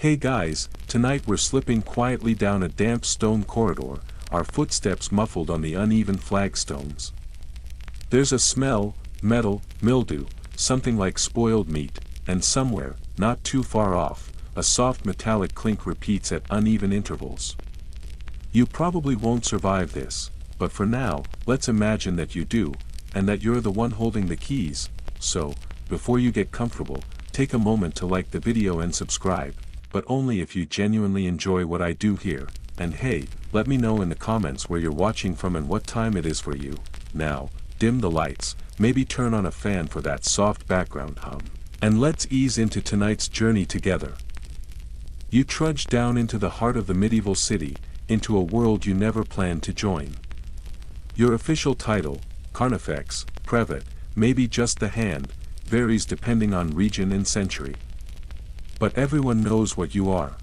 Hey guys, tonight we're slipping quietly down a damp stone corridor, our footsteps muffled on the uneven flagstones. There's a smell, metal, mildew, something like spoiled meat, and somewhere, not too far off, a soft metallic clink repeats at uneven intervals. You probably won't survive this, but for now, let's imagine that you do, and that you're the one holding the keys. So, before you get comfortable, take a moment to like the video and subscribe, but only if you genuinely enjoy what I do here, and hey, let me know in the comments where you're watching from and what time it is for you. Now, dim the lights, maybe turn on a fan for that soft background hum, and let's ease into tonight's journey together. You trudge down into the heart of the medieval city, into a world you never planned to join. Your official title, Carnifex, Brevet, maybe just the Hand, varies depending on region and century. But everyone knows what you are.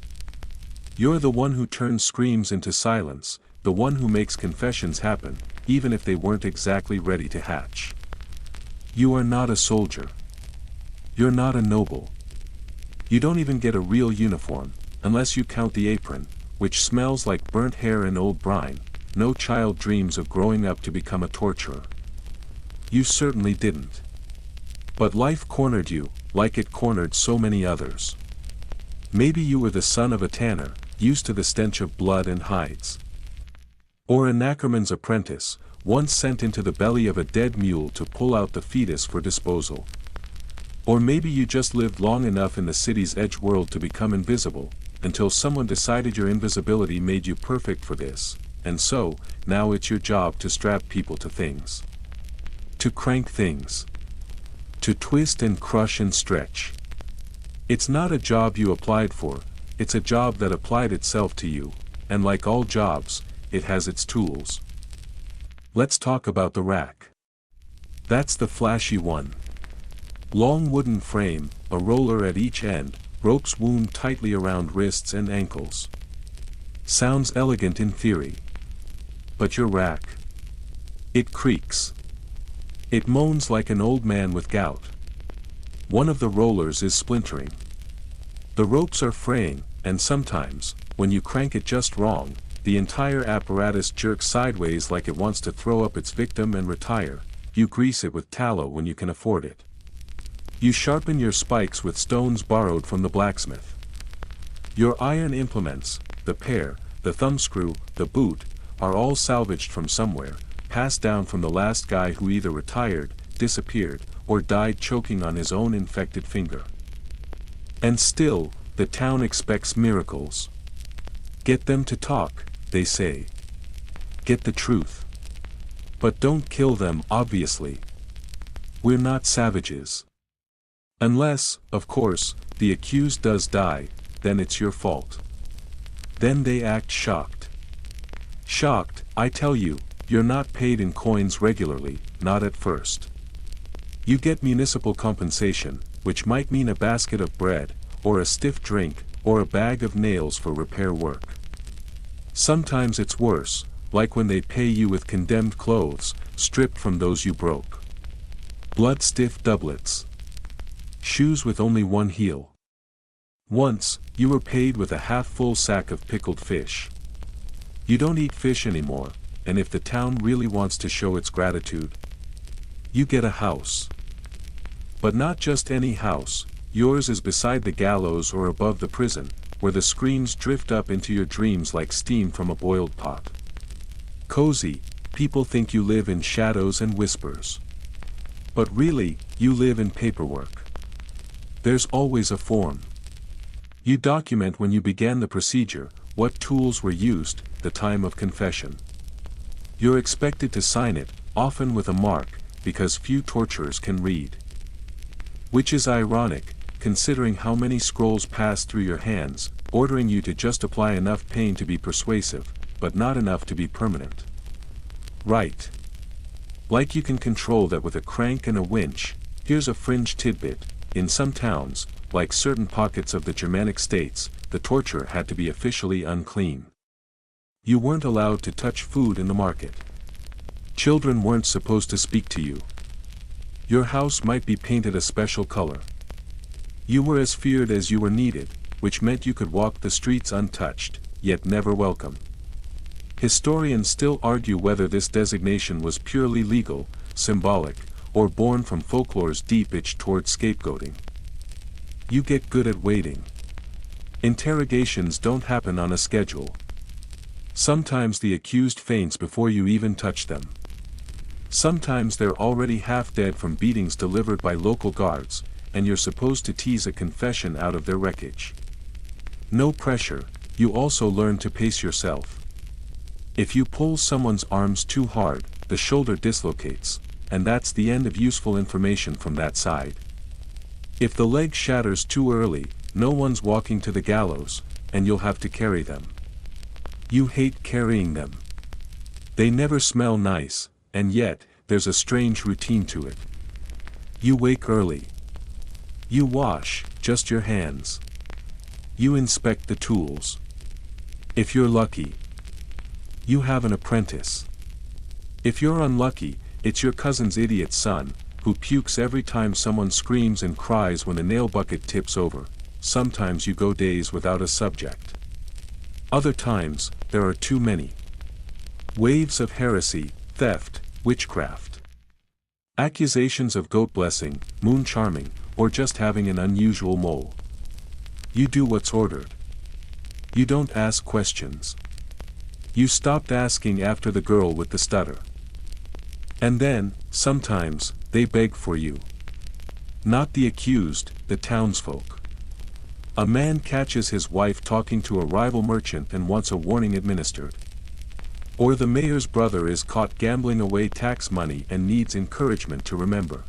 You're the one who turns screams into silence, the one who makes confessions happen, even if they weren't exactly ready to hatch. You are not a soldier. You're not a noble. You don't even get a real uniform, unless you count the apron, which smells like burnt hair and old brine. No child dreams of growing up to become a torturer. You certainly didn't. But life cornered you, like it cornered so many others. Maybe you were the son of a tanner, used to the stench of blood and hides. Or a knackerman's apprentice, once sent into the belly of a dead mule to pull out the fetus for disposal. Or maybe you just lived long enough in the city's edge world to become invisible, until someone decided your invisibility made you perfect for this, and so, now it's your job to strap people to things. To crank things. To twist and crush and stretch. It's not a job you applied for, it's a job that applied itself to you, and like all jobs, it has its tools. Let's talk about the rack. That's the flashy one. Long wooden frame, a roller at each end, ropes wound tightly around wrists and ankles. Sounds elegant in theory. But your rack. It creaks. It moans like an old man with gout. One of the rollers is splintering. The ropes are fraying, and sometimes, when you crank it just wrong, the entire apparatus jerks sideways like it wants to throw up its victim and retire. You grease it with tallow when you can afford it. You sharpen your spikes with stones borrowed from the blacksmith. Your iron implements, the pear, the thumbscrew, the boot, are all salvaged from somewhere, passed down from the last guy who either retired, disappeared, or died choking on his own infected finger. And still, the town expects miracles. Get them to talk, they say. Get the truth. But don't kill them, obviously. We're not savages. Unless, of course, the accused does die, then it's your fault. Then they act shocked. Shocked, I tell you, you're not paid in coins regularly, not at first. You get municipal compensation, which might mean a basket of bread, or a stiff drink, or a bag of nails for repair work. Sometimes it's worse, like when they pay you with condemned clothes, stripped from those you broke. Blood-stiff doublets. Shoes with only one heel. Once, you were paid with a half-full sack of pickled fish. You don't eat fish anymore, and if the town really wants to show its gratitude, you get a house. But not just any house, yours is beside the gallows or above the prison, where the screams drift up into your dreams like steam from a boiled pot. Cozy, people think you live in shadows and whispers. But really, you live in paperwork. There's always a form. You document when you began the procedure, what tools were used, the time of confession. You're expected to sign it, often with a mark, because few torturers can read. Which is ironic, considering how many scrolls pass through your hands, ordering you to just apply enough pain to be persuasive, but not enough to be permanent. Right. Like you can control that with a crank and a winch. Here's a fringe tidbit. In some towns, like certain pockets of the Germanic states, the torturer had to be officially unclean. You weren't allowed to touch food in the market. Children weren't supposed to speak to you. Your house might be painted a special color. You were as feared as you were needed, which meant you could walk the streets untouched, yet never welcome. Historians still argue whether this designation was purely legal, symbolic, or born from folklore's deep itch toward scapegoating. You get good at waiting. Interrogations don't happen on a schedule. Sometimes the accused faints before you even touch them. Sometimes they're already half dead from beatings delivered by local guards, and you're supposed to tease a confession out of their wreckage. No pressure, you also learn to pace yourself. If you pull someone's arms too hard, the shoulder dislocates, and that's the end of useful information from that side. If the leg shatters too early, no one's walking to the gallows, and you'll have to carry them. You hate carrying them. They never smell nice, and yet, there's a strange routine to it. You wake early. You wash, just your hands. You inspect the tools. If you're lucky, you have an apprentice. If you're unlucky, it's your cousin's idiot son, who pukes every time someone screams and cries when a nail bucket tips over. Sometimes you go days without a subject. Other times, there are too many. Waves of heresy, theft, witchcraft. Accusations of goat blessing, moon charming, or just having an unusual mole. You do what's ordered. You don't ask questions. You stopped asking after the girl with the stutter. And then, sometimes, they beg for you. Not the accused, the townsfolk. A man catches his wife talking to a rival merchant and wants a warning administered. Or the mayor's brother is caught gambling away tax money and needs encouragement to remember.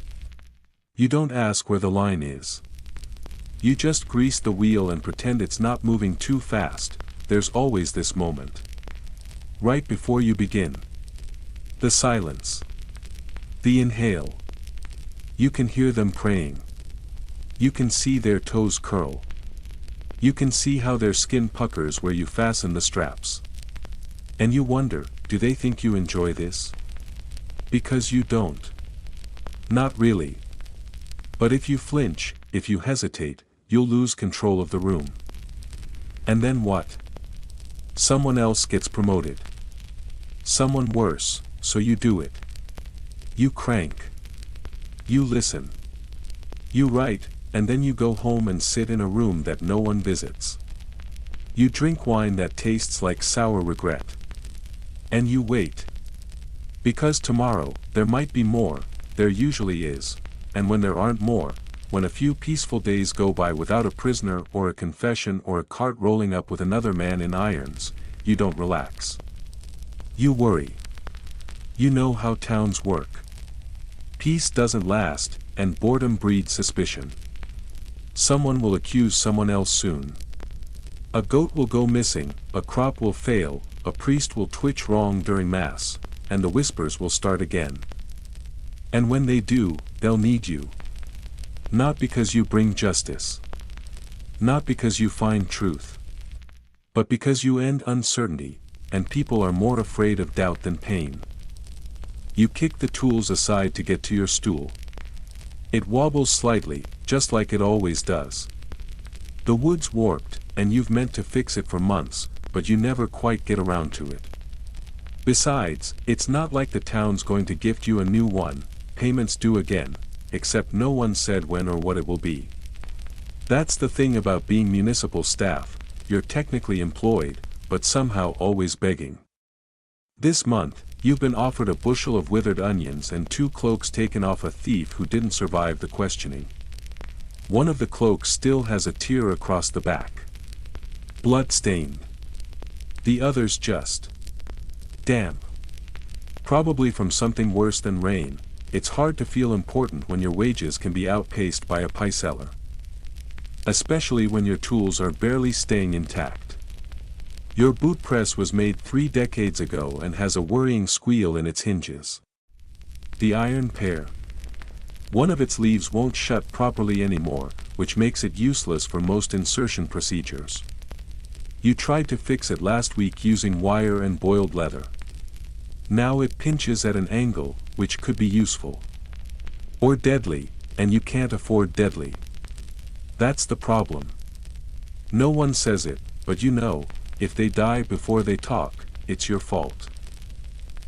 You don't ask where the line is. You just grease the wheel and pretend it's not moving too fast. There's always this moment. Right before you begin. The silence. The inhale. You can hear them praying. You can see their toes curl. You can see how their skin puckers where you fasten the straps. And you wonder, do they think you enjoy this? Because you don't. Not really. But if you flinch, if you hesitate, you'll lose control of the room. And then what? Someone else gets promoted. Someone worse, so you do it. You crank. You listen. You write, and then you go home and sit in a room that no one visits. You drink wine that tastes like sour regret. And you wait. Because tomorrow, there might be more, there usually is, and when there aren't more, when a few peaceful days go by without a prisoner or a confession or a cart rolling up with another man in irons, you don't relax. You worry. You know how towns work. Peace doesn't last, and boredom breeds suspicion. Someone will accuse someone else soon. A goat will go missing, a crop will fail, a priest will twitch wrong during Mass, and the whispers will start again. And when they do, they'll need you. Not because you bring justice. Not because you find truth. But because you end uncertainty, and people are more afraid of doubt than pain. You kick the tools aside to get to your stool. It wobbles slightly, just like it always does. The wood's warped, and you've meant to fix it for months, but you never quite get around to it. Besides, it's not like the town's going to gift you a new one, payments due again, except no one said when or what it will be. That's the thing about being municipal staff, you're technically employed, but somehow always begging. This month, you've been offered a bushel of withered onions and 2 cloaks taken off a thief who didn't survive the questioning. One of the cloaks still has a tear across the back. Blood-stained. The other's just damp. Probably from something worse than rain. It's hard to feel important when your wages can be outpaced by a pie seller. Especially when your tools are barely staying intact. Your boot press was made 3 decades ago and has a worrying squeal in its hinges. The iron pair. One of its leaves won't shut properly anymore, which makes it useless for most insertion procedures. You tried to fix it last week using wire and boiled leather. Now it pinches at an angle, which could be useful. Or deadly, and you can't afford deadly. That's the problem. No one says it, but you know, if they die before they talk, it's your fault.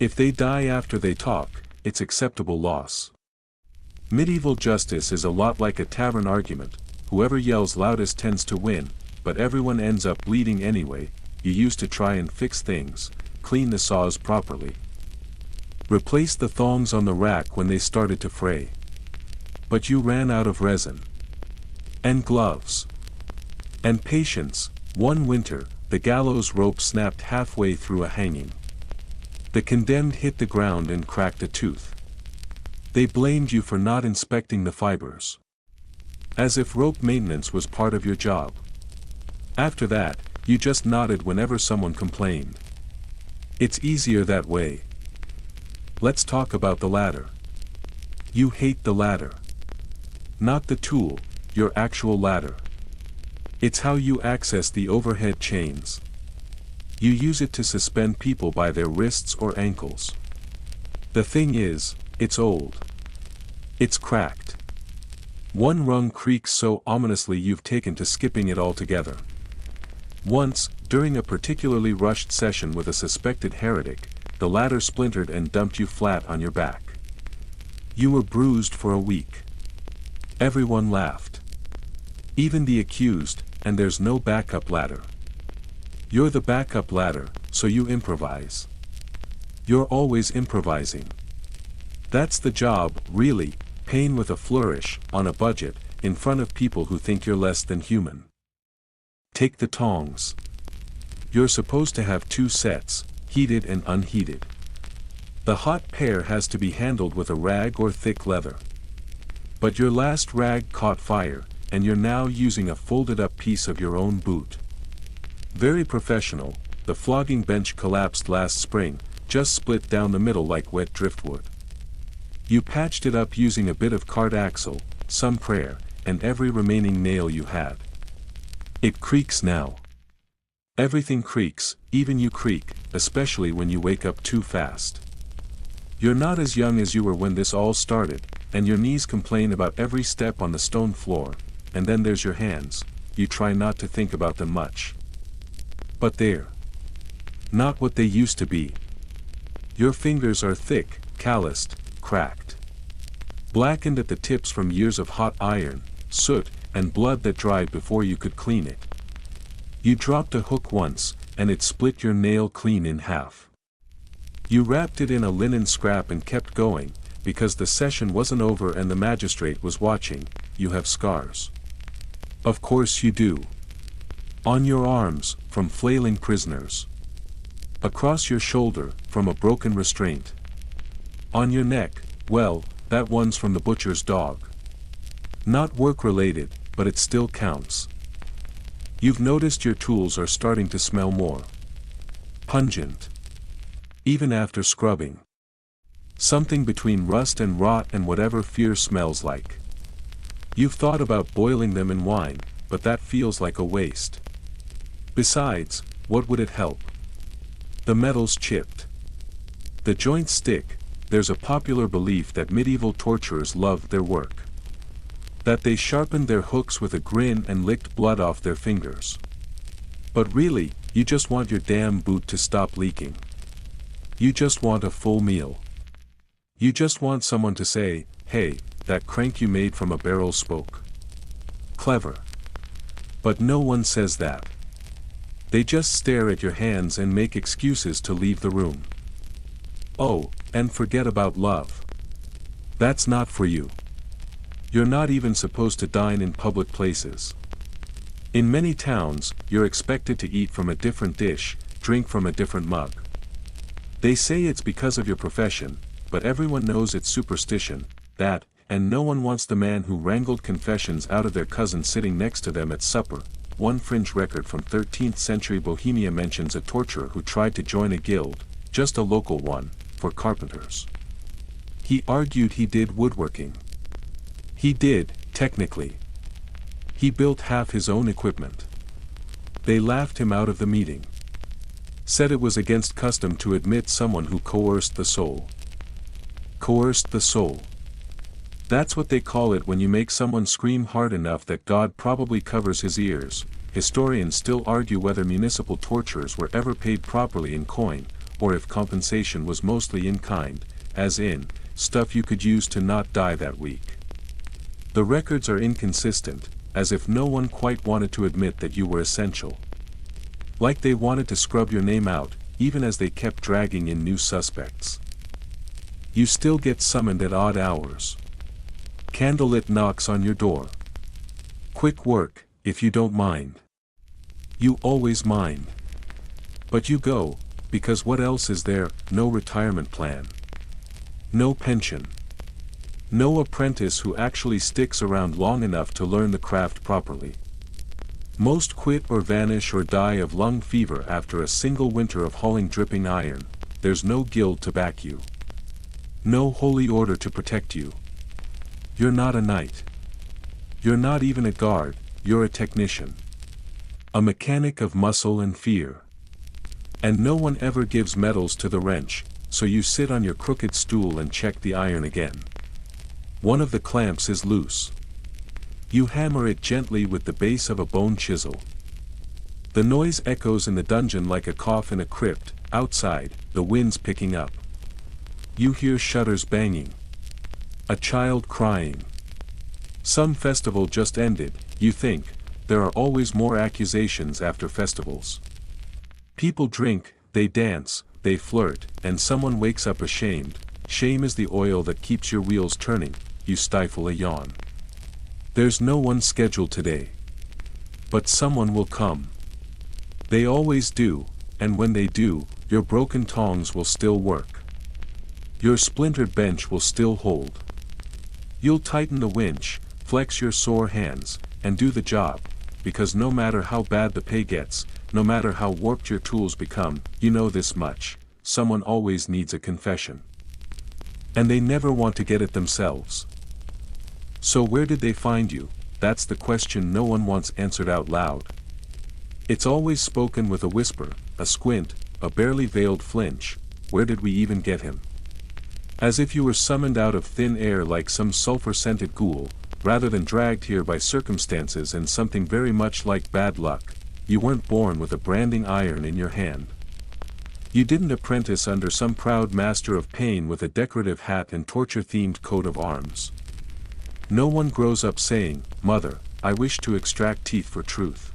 If they die after they talk, it's acceptable loss. Medieval justice is a lot like a tavern argument, whoever yells loudest tends to win, but everyone ends up bleeding anyway. You used to try and fix things, clean the saws properly. Replace the thongs on the rack when they started to fray. But you ran out of resin. And gloves. And patience. One winter, the gallows rope snapped halfway through a hanging. The condemned hit the ground and cracked a tooth. They blamed you for not inspecting the fibers. As if rope maintenance was part of your job. After that, you just nodded whenever someone complained. It's easier that way. Let's talk about the ladder. You hate the ladder. Not the tool, your actual ladder. It's how you access the overhead chains. You use it to suspend people by their wrists or ankles. The thing is, it's old. It's cracked. One rung creaks so ominously you've taken to skipping it altogether. Once, during a particularly rushed session with a suspected heretic, the ladder splintered and dumped you flat on your back. You were bruised for a week. Everyone laughed. Even the accused, and there's no backup ladder. You're the backup ladder, so you improvise. You're always improvising. That's the job, really, pain with a flourish, on a budget, in front of people who think you're less than human. Take the tongs. You're supposed to have two sets, heated and unheated. The hot pair has to be handled with a rag or thick leather. But your last rag caught fire, and you're now using a folded-up piece of your own boot. Very professional, the flogging bench collapsed last spring, just split down the middle like wet driftwood. You patched it up using a bit of cart axle, some prayer, and every remaining nail you had. It creaks now. Everything creaks, even you creak, especially when you wake up too fast. You're not as young as you were when this all started, and your knees complain about every step on the stone floor, and then there's your hands, you try not to think about them much. But they're not what they used to be. Your fingers are thick, calloused, cracked. Blackened at the tips from years of hot iron, soot, and blood that dried before you could clean it. You dropped a hook once, and it split your nail clean in half. You wrapped it in a linen scrap and kept going, because the session wasn't over and the magistrate was watching. You have scars. Of course you do. On your arms, from flailing prisoners. Across your shoulder, from a broken restraint. On your neck, well, that one's from the butcher's dog. Not work-related, but it still counts. You've noticed your tools are starting to smell more pungent. Even after scrubbing. Something between rust and rot and whatever fear smells like. You've thought about boiling them in wine, but that feels like a waste. Besides, what would it help? The metal's chipped. The joints stick. There's a popular belief that medieval torturers loved their work. That they sharpened their hooks with a grin and licked blood off their fingers. But really, you just want your damn boot to stop leaking. You just want a full meal. You just want someone to say, hey, that crank you made from a barrel spoke. Clever. But no one says that. They just stare at your hands and make excuses to leave the room. Oh, and forget about love. That's not for you. You're not even supposed to dine in public places. In many towns, you're expected to eat from a different dish, drink from a different mug. They say it's because of your profession, but everyone knows it's superstition, that, and no one wants the man who wrangled confessions out of their cousin sitting next to them at supper. One fringe record from 13th century Bohemia mentions a torturer who tried to join a guild, just a local one, for carpenters. He argued he did woodworking. He did, technically. He built half his own equipment. They laughed him out of the meeting. Said it was against custom to admit someone who coerced the soul. Coerced the soul. That's what they call it when you make someone scream hard enough that God probably covers his ears. historians still argue whether municipal torturers were ever paid properly in coin, or if compensation was mostly in kind, as in, stuff you could use to not die that week. The records are inconsistent, as if no one quite wanted to admit that you were essential. Like they wanted to scrub your name out, even as they kept dragging in new suspects. You still get summoned at odd hours. Candlelit knocks on your door. Quick work, if you don't mind. You always mind. But you go, because what else is there? No retirement plan. No pension. No apprentice who actually sticks around long enough to learn the craft properly. Most quit or vanish or die of lung fever after a single winter of hauling dripping iron. There's no guild to back you. No holy order to protect you. You're not a knight. You're not even a guard, you're a technician. A mechanic of muscle and fear. And no one ever gives medals to the wrench, so you sit on your crooked stool and check the iron again. One of the clamps is loose. You hammer it gently with the base of a bone chisel. The noise echoes in the dungeon like a cough in a crypt. Outside, the wind's picking up. You hear shutters banging. A child crying. Some festival just ended, you think. There are always more accusations after festivals. People drink, they dance, they flirt, and someone wakes up ashamed. Shame is the oil that keeps your wheels turning. You stifle a yawn. There's no one scheduled today. But someone will come. They always do, and when they do, your broken tongs will still work. Your splintered bench will still hold. You'll tighten the winch, flex your sore hands, and do the job, because no matter how bad the pay gets, no matter how warped your tools become, you know this much: someone always needs a confession. And they never want to get it themselves. So where did they find you? That's the question no one wants answered out loud. It's always spoken with a whisper, a squint, a barely veiled flinch. Where did we even get him? As if you were summoned out of thin air like some sulfur-scented ghoul, rather than dragged here by circumstances and something very much like bad luck. You weren't born with a branding iron in your hand. You didn't apprentice under some proud master of pain with a decorative hat and torture-themed coat of arms. No one grows up saying, "Mother, I wish to extract teeth for truth."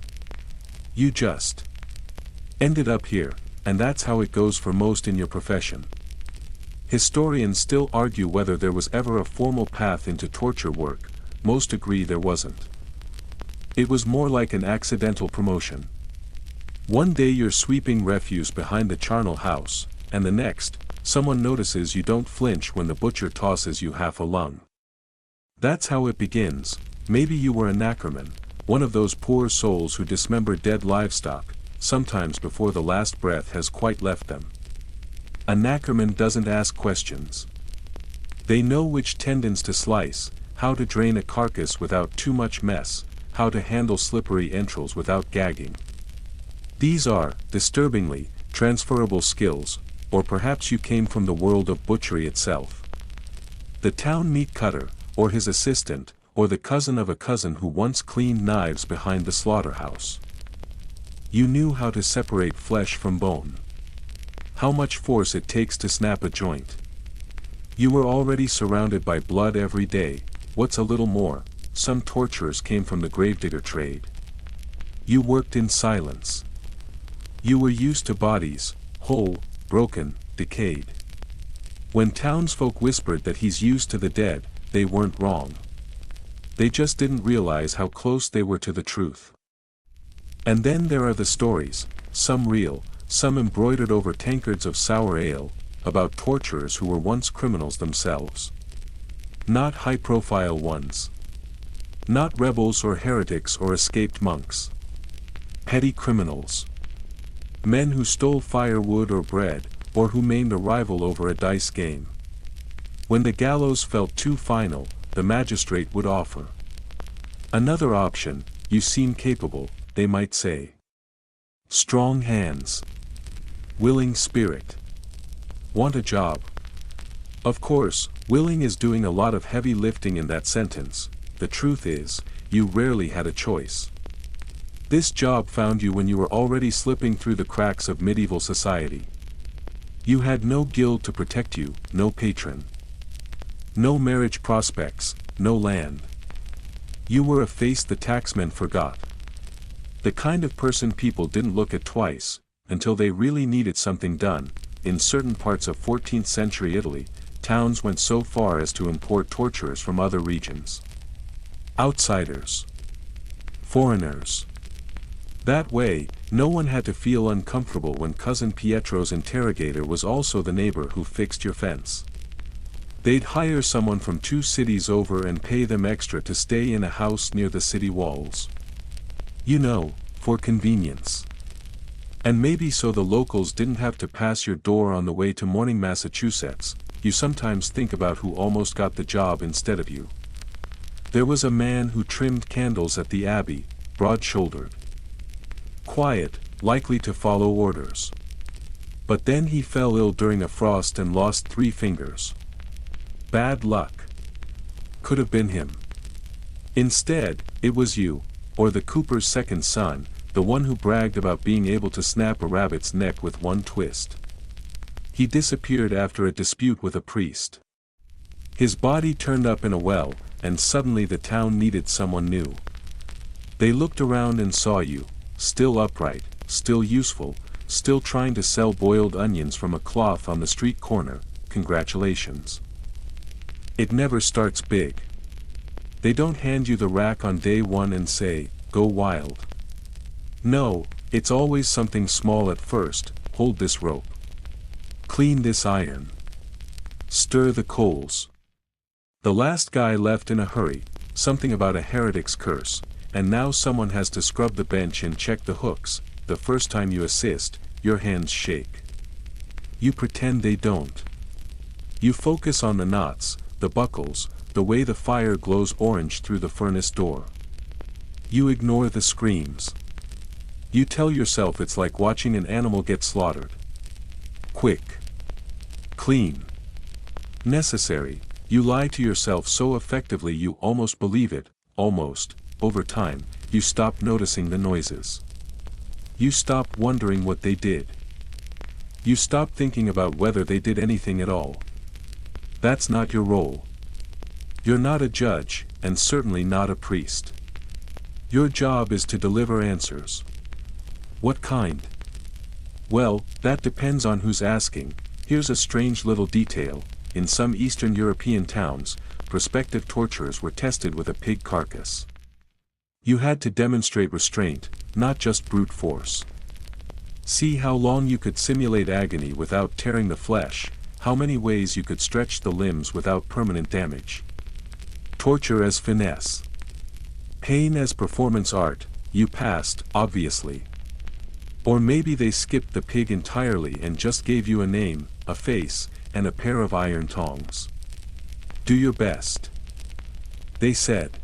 You just ended up here, and that's how it goes for most in your profession. Historians still argue whether there was ever a formal path into torture work. Most agree there wasn't. It was more like an accidental promotion. One day you're sweeping refuse behind the charnel house, and the next, someone notices you don't flinch when the butcher tosses you half a lung. That's how it begins. Maybe you were a necroman, one of those poor souls who dismember dead livestock, sometimes before the last breath has quite left them. A necroman doesn't ask questions. They know which tendons to slice, how to drain a carcass without too much mess, how to handle slippery entrails without gagging. These are, disturbingly, transferable skills, or perhaps you came from the world of butchery itself. The town meat cutter, or his assistant, or the cousin of a cousin who once cleaned knives behind the slaughterhouse. You knew how to separate flesh from bone. How much force it takes to snap a joint. You were already surrounded by blood every day. What's a little more? Some torturers came from the gravedigger trade. You worked in silence. You were used to bodies, whole, broken, decayed. When townsfolk whispered that he's used to the dead, they weren't wrong. They just didn't realize how close they were to the truth. And then there are the stories, some real, some embroidered over tankards of sour ale, about torturers who were once criminals themselves. Not high-profile ones. Not rebels or heretics or escaped monks. Petty criminals. Men who stole firewood or bread, or who maimed a rival over a dice game. When the gallows felt too final, the magistrate would offer another option. You seem capable, they might say. Strong hands. Willing spirit. Want a job? Of course, willing is doing a lot of heavy lifting in that sentence. The truth is, you rarely had a choice. This job found you when you were already slipping through the cracks of medieval society. You had no guild to protect you, no patron. No marriage prospects, no land. You were a face the taxmen forgot. The kind of person people didn't look at twice, until they really needed something done. In certain parts of 14th century Italy, towns went so far as to import torturers from other regions. Outsiders. Foreigners. That way, no one had to feel uncomfortable when Cousin Pietro's interrogator was also the neighbor who fixed your fence. They'd hire someone from 2 cities over and pay them extra to stay in a house near the city walls. You know, for convenience. And maybe so the locals didn't have to pass your door on the way to Morning, Massachusetts. You sometimes think about who almost got the job instead of you. There was a man who trimmed candles at the Abbey, broad-shouldered. Quiet, likely to follow orders. But then he fell ill during a frost and lost 3 fingers. Bad luck. Could have been him. Instead, it was you, or the cooper's second son, the one who bragged about being able to snap a rabbit's neck with one twist. He disappeared after a dispute with a priest. His body turned up in a well, and suddenly the town needed someone new. They looked around and saw you, still upright, still useful, still trying to sell boiled onions from a cloth on the street corner. Congratulations. It never starts big. They don't hand you the rack on day 1 and say, go wild. No, it's always something small at first. Hold this rope. Clean this iron. Stir the coals. The last guy left in a hurry, something about a heretic's curse, and now someone has to scrub the bench and check the hooks. The first time you assist, your hands shake. You pretend they don't. You focus on the knots, the buckles, the way the fire glows orange through the furnace door. You ignore the screams. You tell yourself it's like watching an animal get slaughtered. Quick. Clean. Necessary. You lie to yourself so effectively you almost believe it, almost. Over time, you stop noticing the noises. You stop wondering what they did. You stop thinking about whether they did anything at all. That's not your role. You're not a judge, and certainly not a priest. Your job is to deliver answers. What kind? Well, that depends on who's asking. Here's a strange little detail. In some Eastern European towns, prospective torturers were tested with a pig carcass. You had to demonstrate restraint, not just brute force. See how long you could simulate agony without tearing the flesh, how many ways you could stretch the limbs without permanent damage. Torture as finesse. Pain as performance art. You passed, obviously. Or maybe they skipped the pig entirely and just gave you a name, a face, and a pair of iron tongs. Do your best. They said.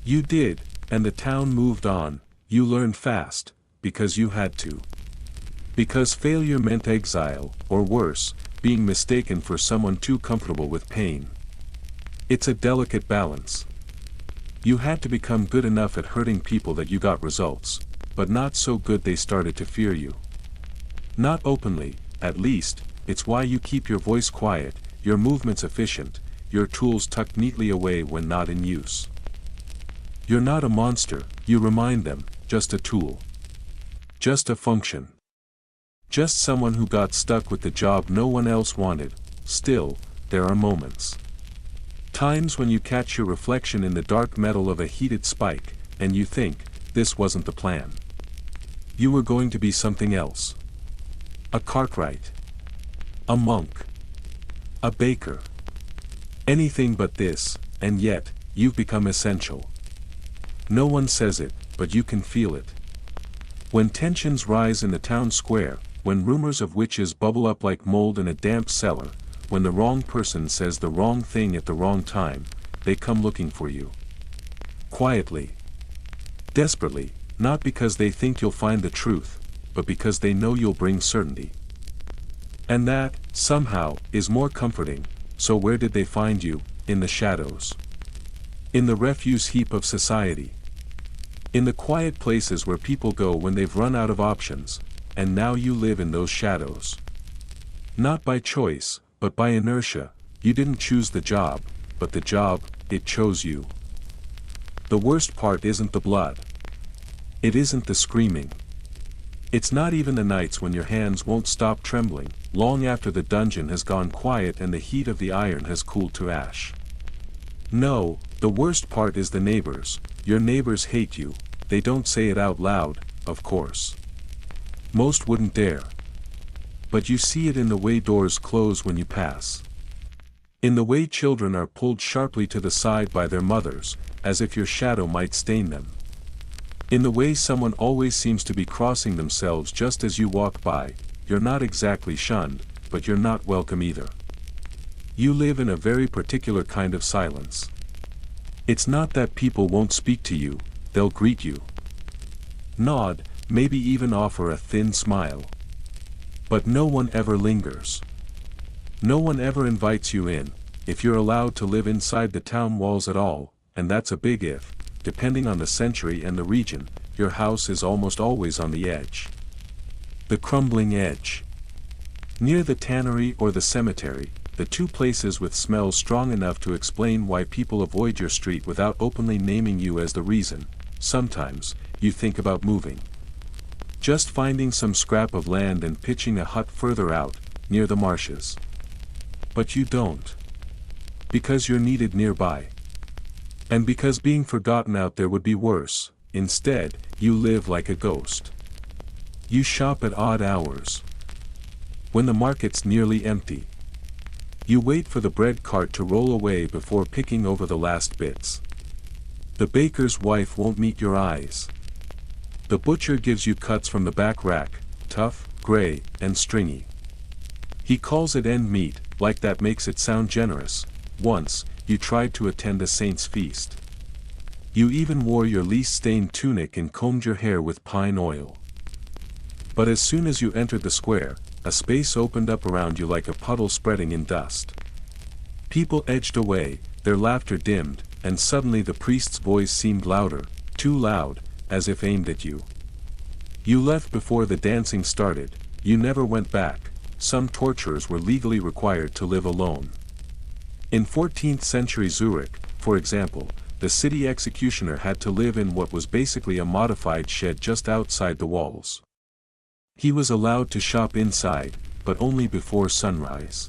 You did, and the town moved on. You learned fast, because you had to. Because failure meant exile, or worse, being mistaken for someone too comfortable with pain. It's a delicate balance. You had to become good enough at hurting people that you got results, but not so good they started to fear you. Not openly, at least. It's why you keep your voice quiet, your movements efficient, your tools tucked neatly away when not in use. You're not a monster, you remind them, just a tool. Just a function. Just someone who got stuck with the job no one else wanted. Still, there are moments. Times when you catch your reflection in the dark metal of a heated spike, and you think, this wasn't the plan. You were going to be something else. A Cartwright. A monk. A baker. Anything but this, and yet, you've become essential. No one says it, but you can feel it. When tensions rise in the town square, when rumors of witches bubble up like mold in a damp cellar, when the wrong person says the wrong thing at the wrong time, they come looking for you. Quietly. Desperately, not because they think you'll find the truth, but because they know you'll bring certainty. And that, somehow, is more comforting. So where did they find you? In the shadows. In the refuse heap of society. In the quiet places where people go when they've run out of options, and now you live in those shadows. Not by choice, but by inertia. You didn't choose the job, but the job, it chose you. The worst part isn't the blood. It isn't the screaming. It's not even the nights when your hands won't stop trembling, long after the dungeon has gone quiet and the heat of the iron has cooled to ash. No, the worst part is the neighbors. Your neighbors hate you. They don't say it out loud, of course. Most wouldn't dare. But you see it in the way doors close when you pass. In the way children are pulled sharply to the side by their mothers, as if your shadow might stain them. In the way someone always seems to be crossing themselves just as you walk by. You're not exactly shunned, but you're not welcome either. You live in a very particular kind of silence. It's not that people won't speak to you, they'll greet you. Nod, maybe even offer a thin smile. But no one ever lingers. No one ever invites you in, if you're allowed to live inside the town walls at all, and that's a big if. Depending on the century and the region, your house is almost always on the edge. The crumbling edge. Near the tannery or the cemetery, the two places with smells strong enough to explain why people avoid your street without openly naming you as the reason. Sometimes, you think about moving. Just finding some scrap of land and pitching a hut further out, near the marshes. But you don't. Because you're needed nearby. And because being forgotten out there would be worse. Instead, you live like a ghost. You shop at odd hours. When the market's nearly empty. You wait for the bread cart to roll away before picking over the last bits. The baker's wife won't meet your eyes. The butcher gives you cuts from the back rack, tough, gray, and stringy. He calls it end meat, like that makes it sound generous. Once, you tried to attend a saint's feast. You even wore your least stained tunic and combed your hair with pine oil. But as soon as you entered the square, a space opened up around you like a puddle spreading in dust. People edged away, their laughter dimmed, and suddenly the priest's voice seemed louder, too loud, as if aimed at you. You left before the dancing started, you never went back. Some torturers were legally required to live alone. In 14th century Zurich, for example, the city executioner had to live in what was basically a modified shed just outside the walls. He was allowed to shop inside, but only before sunrise.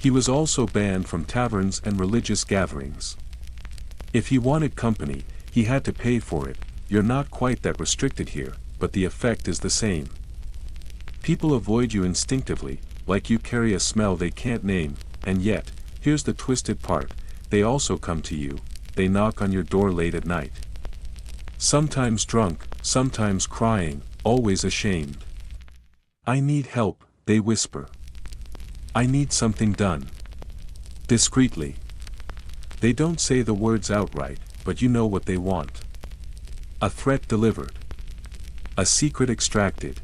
He was also banned from taverns and religious gatherings. If he wanted company, he had to pay for it. You're not quite that restricted here, but the effect is the same. People avoid you instinctively, like you carry a smell they can't name, and yet, here's the twisted part, they also come to you, they knock on your door late at night. Sometimes drunk, sometimes crying, always ashamed. I need help, they whisper. I need something done. Discreetly. They don't say the words outright, but you know what they want. A threat delivered. A secret extracted.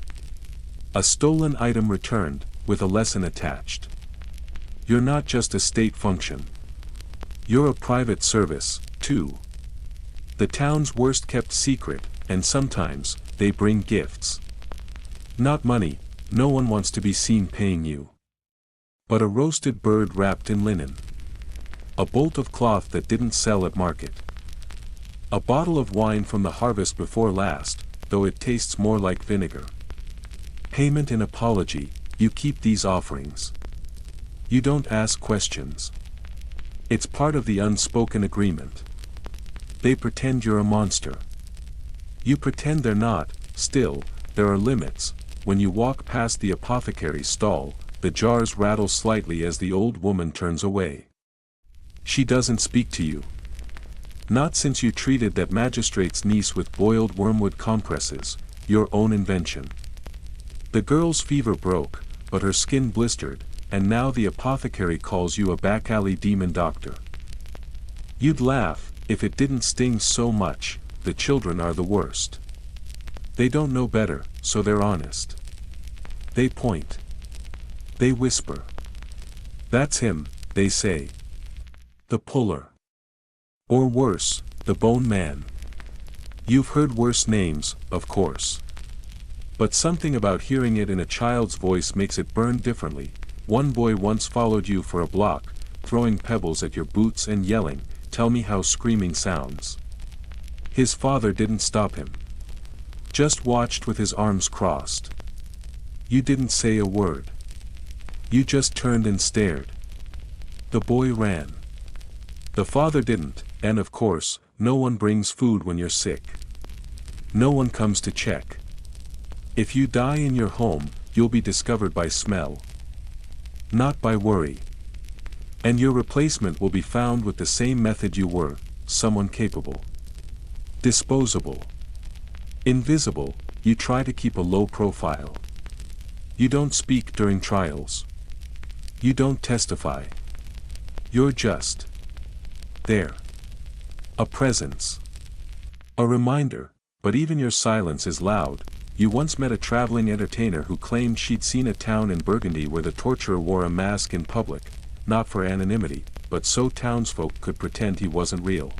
A stolen item returned, with a lesson attached. You're not just a state function. You're a private service, too. The town's worst kept secret, and sometimes, they bring gifts. Not money, no one wants to be seen paying you. But a roasted bird wrapped in linen. A bolt of cloth that didn't sell at market. A bottle of wine from the harvest before last, though it tastes more like vinegar. Payment and apology, you keep these offerings. You don't ask questions. It's part of the unspoken agreement. They pretend you're a monster. You pretend they're not. Still, there are limits. When you walk past the apothecary's stall, the jars rattle slightly as the old woman turns away. She doesn't speak to you. Not since you treated that magistrate's niece with boiled wormwood compresses, your own invention. The girl's fever broke, but her skin blistered, and now the apothecary calls you a back-alley demon doctor. You'd laugh, if it didn't sting so much. The children are the worst. They don't know better, so they're honest. They point. They whisper. That's him, they say. The puller. Or worse, the bone man. You've heard worse names, of course. But something about hearing it in a child's voice makes it burn differently. One boy once followed you for a block, throwing pebbles at your boots and yelling, "Tell me how screaming sounds." His father didn't stop him. Just watched with his arms crossed. You didn't say a word. You just turned and stared. The boy ran. The father didn't, and of course, no one brings food when you're sick. No one comes to check. If you die in your home, you'll be discovered by smell. Not by worry. And your replacement will be found with the same method you were, someone capable. Disposable. Invisible, you try to keep a low profile. You don't speak during trials. You don't testify. You're just there. A presence. A reminder, but even your silence is loud. You once met a traveling entertainer who claimed she'd seen a town in Burgundy where the torturer wore a mask in public, not for anonymity, but so townsfolk could pretend he wasn't real.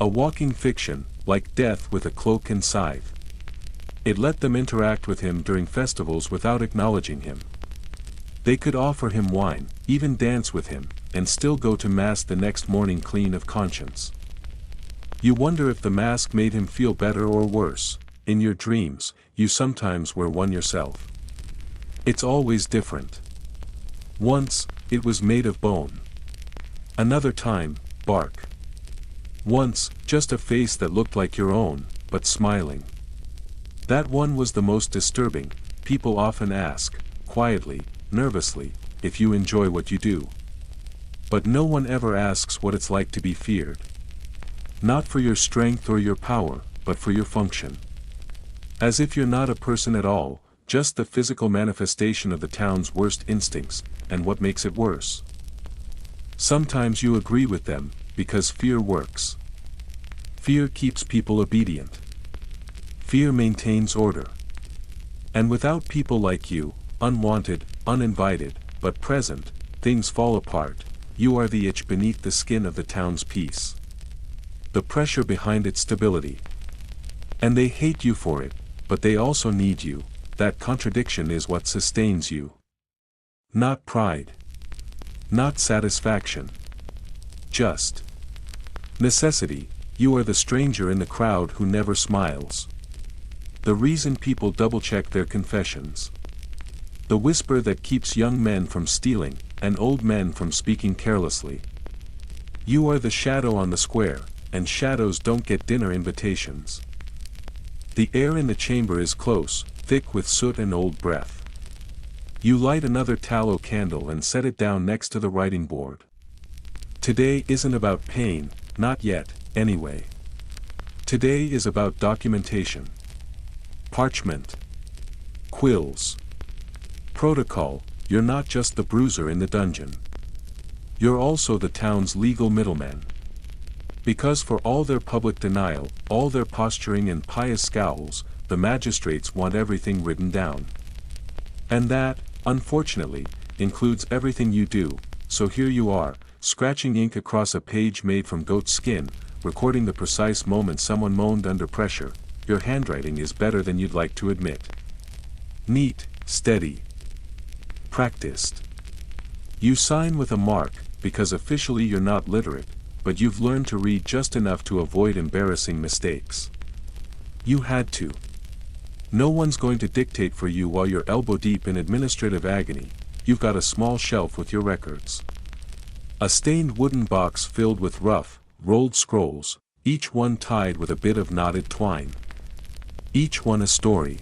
A walking fiction, like death with a cloak and scythe. It let them interact with him during festivals without acknowledging him. They could offer him wine, even dance with him, and still go to mass the next morning clean of conscience. You wonder if the mask made him feel better or worse. In your dreams, you sometimes were one yourself. It's always different. Once, it was made of bone. Another time, bark. Once, just a face that looked like your own, but smiling. That one was the most disturbing. People often ask, quietly, nervously, if you enjoy what you do. But no one ever asks what it's like to be feared. Not for your strength or your power, but for your function. As if you're not a person at all, just the physical manifestation of the town's worst instincts, and what makes it worse. Sometimes you agree with them, because fear works. Fear keeps people obedient. Fear maintains order. And without people like you, unwanted, uninvited, but present, things fall apart. You are the itch beneath the skin of the town's peace. The pressure behind its stability. And they hate you for it, but they also need you. That contradiction is what sustains you. Not pride. Not satisfaction. Just necessity. You are the stranger in the crowd who never smiles. The reason people double-check their confessions. The whisper that keeps young men from stealing, and old men from speaking carelessly. You are the shadow on the square, and shadows don't get dinner invitations. The air in the chamber is close, thick with soot and old breath. You light another tallow candle and set it down next to the writing board. Today isn't about pain, not yet, anyway. Today is about documentation. Parchment. Quills. Protocol. You're not just the bruiser in the dungeon. You're also the town's legal middleman. Because for all their public denial, all their posturing and pious scowls, the magistrates want everything written down. And that, unfortunately, includes everything you do, so here you are, scratching ink across a page made from goat skin, recording the precise moment someone moaned under pressure. Your handwriting is better than you'd like to admit. Neat, steady. Practiced. You sign with a mark, because officially you're not literate, but you've learned to read just enough to avoid embarrassing mistakes. You had to. No one's going to dictate for you while you're elbow deep in administrative agony. You've got a small shelf with your records. A stained wooden box filled with rough, rolled scrolls, each one tied with a bit of knotted twine. Each one a story.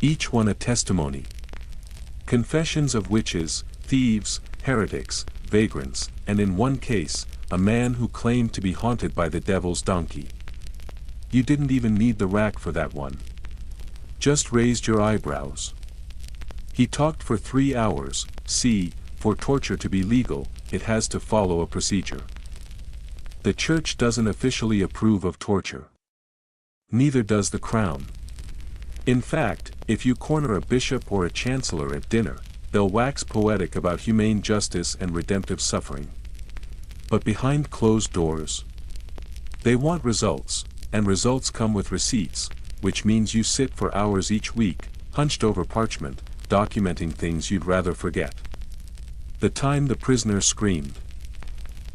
Each one a testimony. Confessions of witches, thieves, heretics, vagrants, and in one case, a man who claimed to be haunted by the devil's donkey. You didn't even need the rack for that one. Just raised your eyebrows. He talked for 3 hours. See, for torture to be legal, it has to follow a procedure. The church doesn't officially approve of torture. Neither does the crown. In fact, if you corner a bishop or a chancellor at dinner, they'll wax poetic about humane justice and redemptive suffering. But behind closed doors, they want results, and results come with receipts, which means you sit for hours each week, hunched over parchment, documenting things you'd rather forget. The time the prisoner screamed.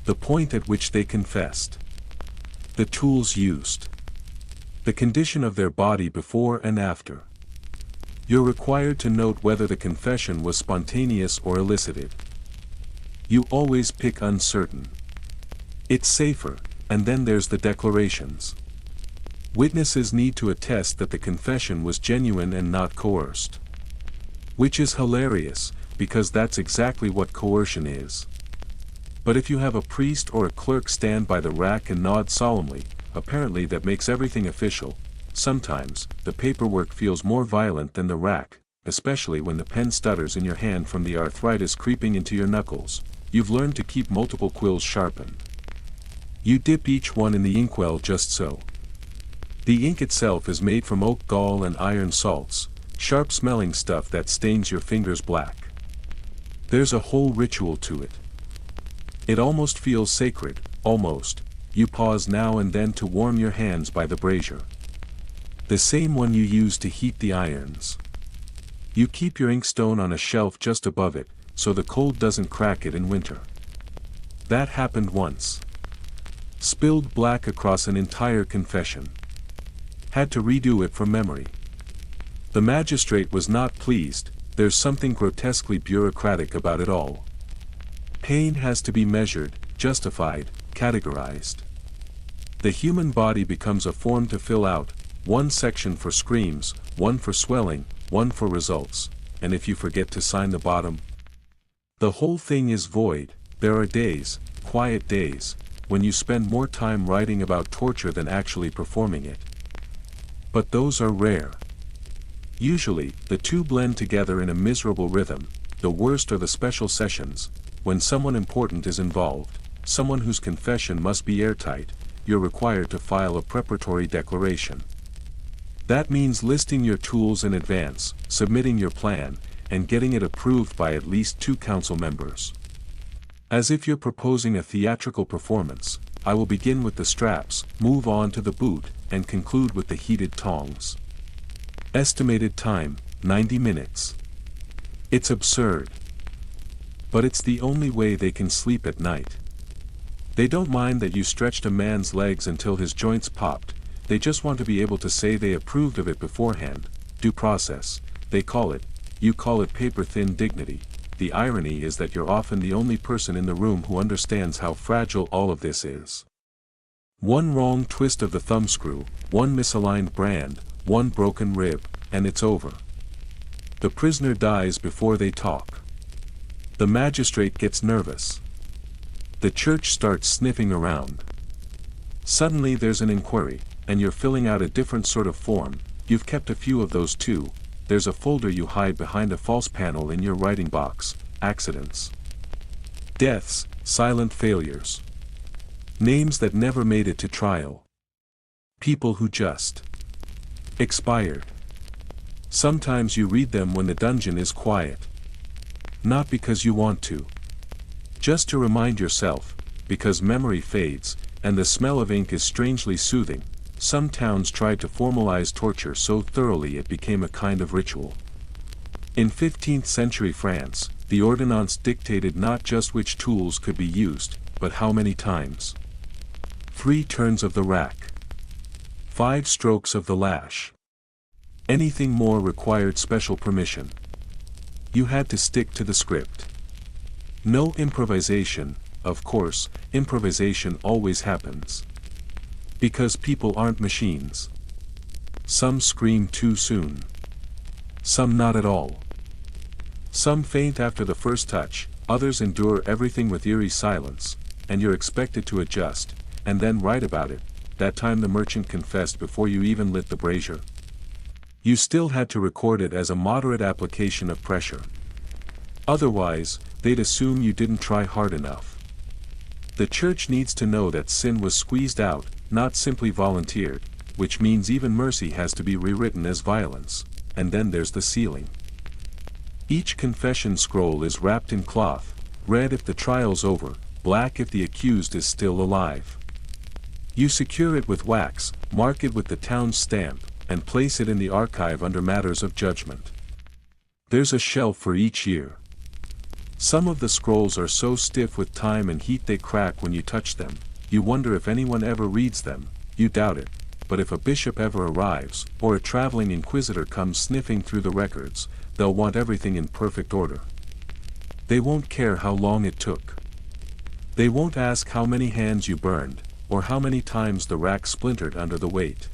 The point at which they confessed. The tools used. The condition of their body before and after. You're required to note whether the confession was spontaneous or elicited. You always pick uncertain. It's safer, and then there's the declarations. Witnesses need to attest that the confession was genuine and not coerced. Which is hilarious, because that's exactly what coercion is. But if you have a priest or a clerk stand by the rack and nod solemnly, apparently that makes everything official. Sometimes, the paperwork feels more violent than the rack, especially when the pen stutters in your hand from the arthritis creeping into your knuckles. You've learned to keep multiple quills sharpened. You dip each one in the inkwell just so. The ink itself is made from oak gall and iron salts, sharp-smelling stuff that stains your fingers black. There's a whole ritual to it. It almost feels sacred, almost. You pause now and then to warm your hands by the brazier. The same one you use to heat the irons. You keep your inkstone on a shelf just above it, so the cold doesn't crack it in winter. That happened once. Spilled black across an entire confession. Had to redo it from memory. The magistrate was not pleased. There's something grotesquely bureaucratic about it all. Pain has to be measured, justified, categorized. The human body becomes a form to fill out, one section for screams, one for swelling, one for results, and if you forget to sign the bottom, the whole thing is void. There are days, quiet days, when you spend more time writing about torture than actually performing it. But those are rare. Usually, the two blend together in a miserable rhythm. The worst are the special sessions, when someone important is involved, someone whose confession must be airtight. You're required to file a preparatory declaration. That means listing your tools in advance, submitting your plan, and getting it approved by at least 2 council members. As if you're proposing a theatrical performance, I will begin with the straps, move on to the boot, and conclude with the heated tongs. Estimated time, 90 minutes. It's absurd. But it's the only way they can sleep at night. They don't mind that you stretched a man's legs until his joints popped, they just want to be able to say they approved of it beforehand. Due process, they call it. You call it paper-thin dignity. The irony is that you're often the only person in the room who understands how fragile all of this is. One wrong twist of the thumbscrew, one misaligned brand, one broken rib, and it's over. The prisoner dies before they talk. The magistrate gets nervous. The church starts sniffing around. Suddenly there's an inquiry, and you're filling out a different sort of form. You've kept a few of those too. There's a folder you hide behind a false panel in your writing box. Accidents. Deaths, silent failures. Names that never made it to trial. People who just expired. Sometimes you read them when the dungeon is quiet. Not because you want to. Just to remind yourself, because memory fades, and the smell of ink is strangely soothing. Some towns tried to formalize torture so thoroughly it became a kind of ritual. In 15th century France, the ordonnance dictated not just which tools could be used, but how many times. 3 turns of the rack. 5 strokes of the lash. Anything more required special permission. You had to stick to the script. No improvisation. Of course, improvisation always happens. Because people aren't machines. Some scream too soon. Some not at all. Some faint after the first touch, others endure everything with eerie silence, and you're expected to adjust, and then write about it. That time the merchant confessed before you even lit the brazier. You still had to record it as a moderate application of pressure. Otherwise, they'd assume you didn't try hard enough. The church needs to know that sin was squeezed out, not simply volunteered, which means even mercy has to be rewritten as violence, and then there's the sealing. Each confession scroll is wrapped in cloth, red if the trial's over, black if the accused is still alive. You secure it with wax, mark it with the town's stamp, and place it in the archive under matters of judgment. There's a shelf for each year. Some of the scrolls are so stiff with time and heat they crack when you touch them. You wonder if anyone ever reads them. You doubt it, but if a bishop ever arrives, or a traveling inquisitor comes sniffing through the records, they'll want everything in perfect order. They won't care how long it took. They won't ask how many hands you burned, or how many times the rack splintered under the weight.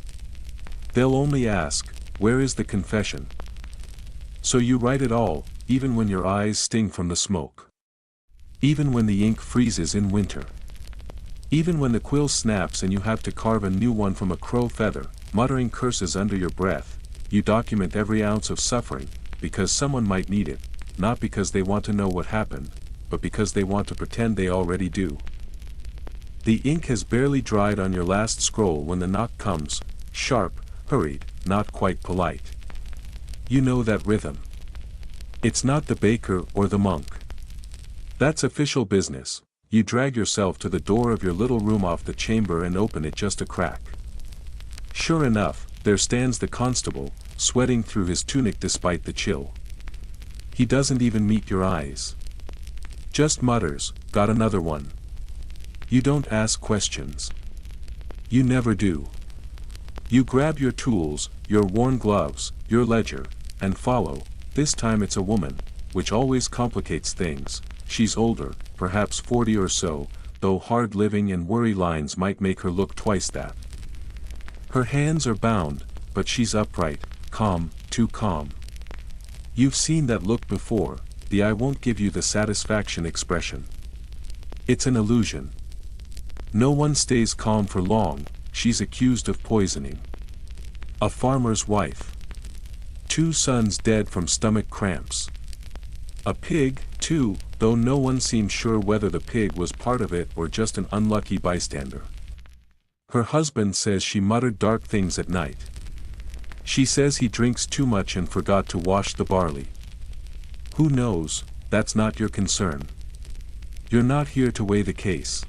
They'll only ask, where is the confession? So you write it all, even when your eyes sting from the smoke. Even when the ink freezes in winter. Even when the quill snaps and you have to carve a new one from a crow feather, muttering curses under your breath, you document every ounce of suffering, because someone might need it, not because they want to know what happened, but because they want to pretend they already do. The ink has barely dried on your last scroll when the knock comes, sharp, hurried, not quite polite. You know that rhythm. It's not the baker or the monk. That's official business. You drag yourself to the door of your little room off the chamber and open it just a crack. Sure enough, there stands the constable, sweating through his tunic despite the chill. He doesn't even meet your eyes. Just mutters, got another one. You don't ask questions. You never do. You grab your tools, your worn gloves, your ledger, and follow. This time it's a woman, which always complicates things. She's older, perhaps 40 or so, though hard living and worry lines might make her look twice that. Her hands are bound, but she's upright, calm, too calm. You've seen that look before, the I won't give you the satisfaction expression. It's an illusion. No one stays calm for long. She's accused of poisoning. A farmer's wife. 2 sons dead from stomach cramps. A pig, too, though no one seems sure whether the pig was part of it or just an unlucky bystander. Her husband says she muttered dark things at night. She says he drinks too much and forgot to wash the barley. Who knows? That's not your concern. You're not here to weigh the case.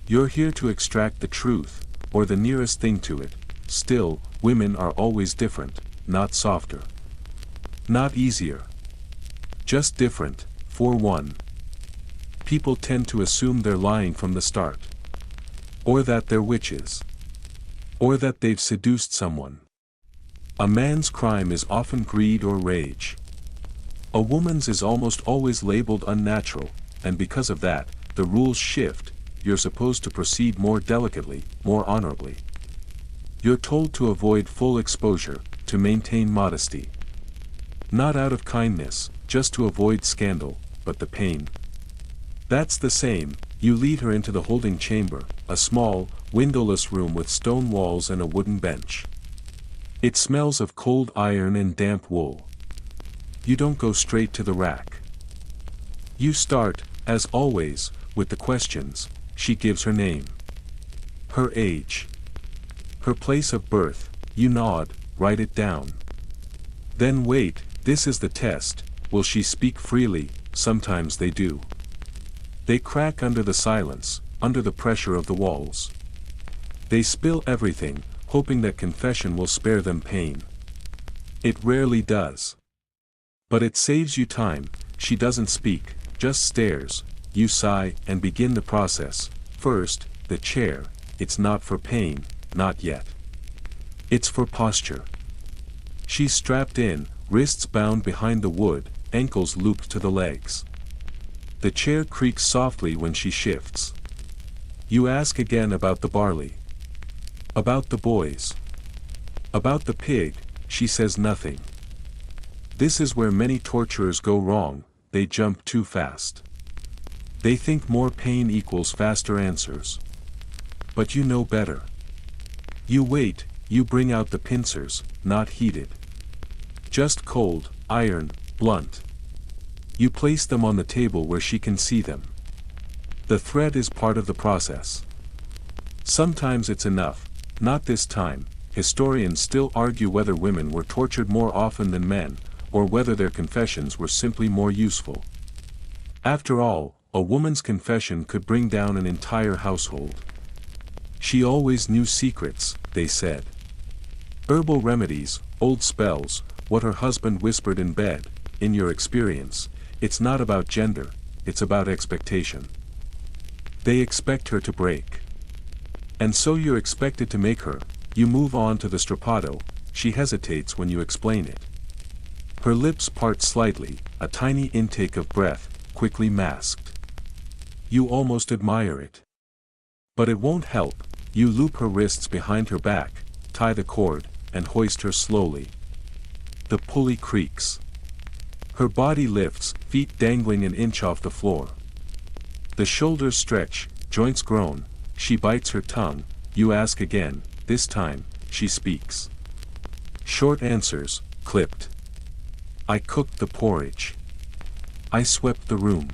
You're here to extract the truth, or the nearest thing to it. Still, women are always different, not softer. Not easier. Just different, for one. People tend to assume they're lying from the start. Or that they're witches. Or that they've seduced someone. A man's crime is often greed or rage. A woman's is almost always labeled unnatural, and because of that, the rules shift. You're supposed to proceed more delicately, more honorably. You're told to avoid full exposure, to maintain modesty. Not out of kindness, just to avoid scandal, but the pain. That's the same. You lead her into the holding chamber, a small, windowless room with stone walls and a wooden bench. It smells of cold iron and damp wool. You don't go straight to the rack. You start, as always, with the questions. She gives her name. Her age. Her place of birth. You nod, write it down. Then wait, this is the test. Will she speak freely? Sometimes they do. They crack under the silence, under the pressure of the walls. They spill everything, hoping that confession will spare them pain. It rarely does. But it saves you time. She doesn't speak, just stares. You sigh and begin the process. First, the chair. It's not for pain, not yet. It's for posture. She's strapped in, wrists bound behind the wood, ankles looped to the legs. The chair creaks softly when she shifts. You ask again about the barley. About the boys. About the pig. She says nothing. This is where many torturers go wrong. They jump too fast. They think more pain equals faster answers. But you know better. You wait, you bring out the pincers, not heated. Just cold, iron, blunt. You place them on the table where she can see them. The thread is part of the process. Sometimes it's enough, not this time. Historians still argue whether women were tortured more often than men, or whether their confessions were simply more useful. After all, a woman's confession could bring down an entire household. She always knew secrets, they said. Herbal remedies, old spells, what her husband whispered in bed. In your experience, it's not about gender, it's about expectation. They expect her to break. And so you're expected to make her. You move on to the strappado. She hesitates when you explain it. Her lips part slightly, a tiny intake of breath, quickly masked. You almost admire it. But it won't help. You loop her wrists behind her back, tie the cord, and hoist her slowly. The pulley creaks. Her body lifts, feet dangling an inch off the floor. The shoulders stretch, joints groan. She bites her tongue. You ask again. This time, she speaks. Short answers, clipped. I cooked the porridge. I swept the room.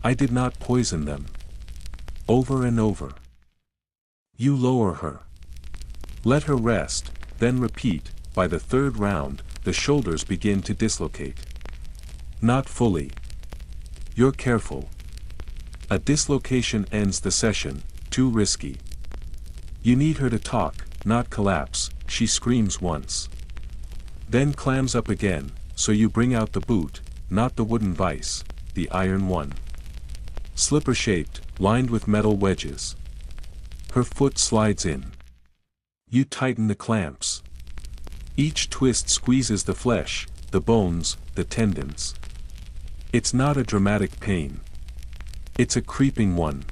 I did not poison them. Over and over. You lower her. Let her rest, then repeat. By the third round, the shoulders begin to dislocate. Not fully. You're careful. A dislocation ends the session, too risky. You need her to talk, not collapse. She screams once. Then clams up again, so you bring out the boot, not the wooden vise, the iron one. Slipper-shaped, lined with metal wedges. Her foot slides in. You tighten the clamps. Each twist squeezes the flesh, the bones, the tendons. It's not a dramatic pain. It's a creeping one.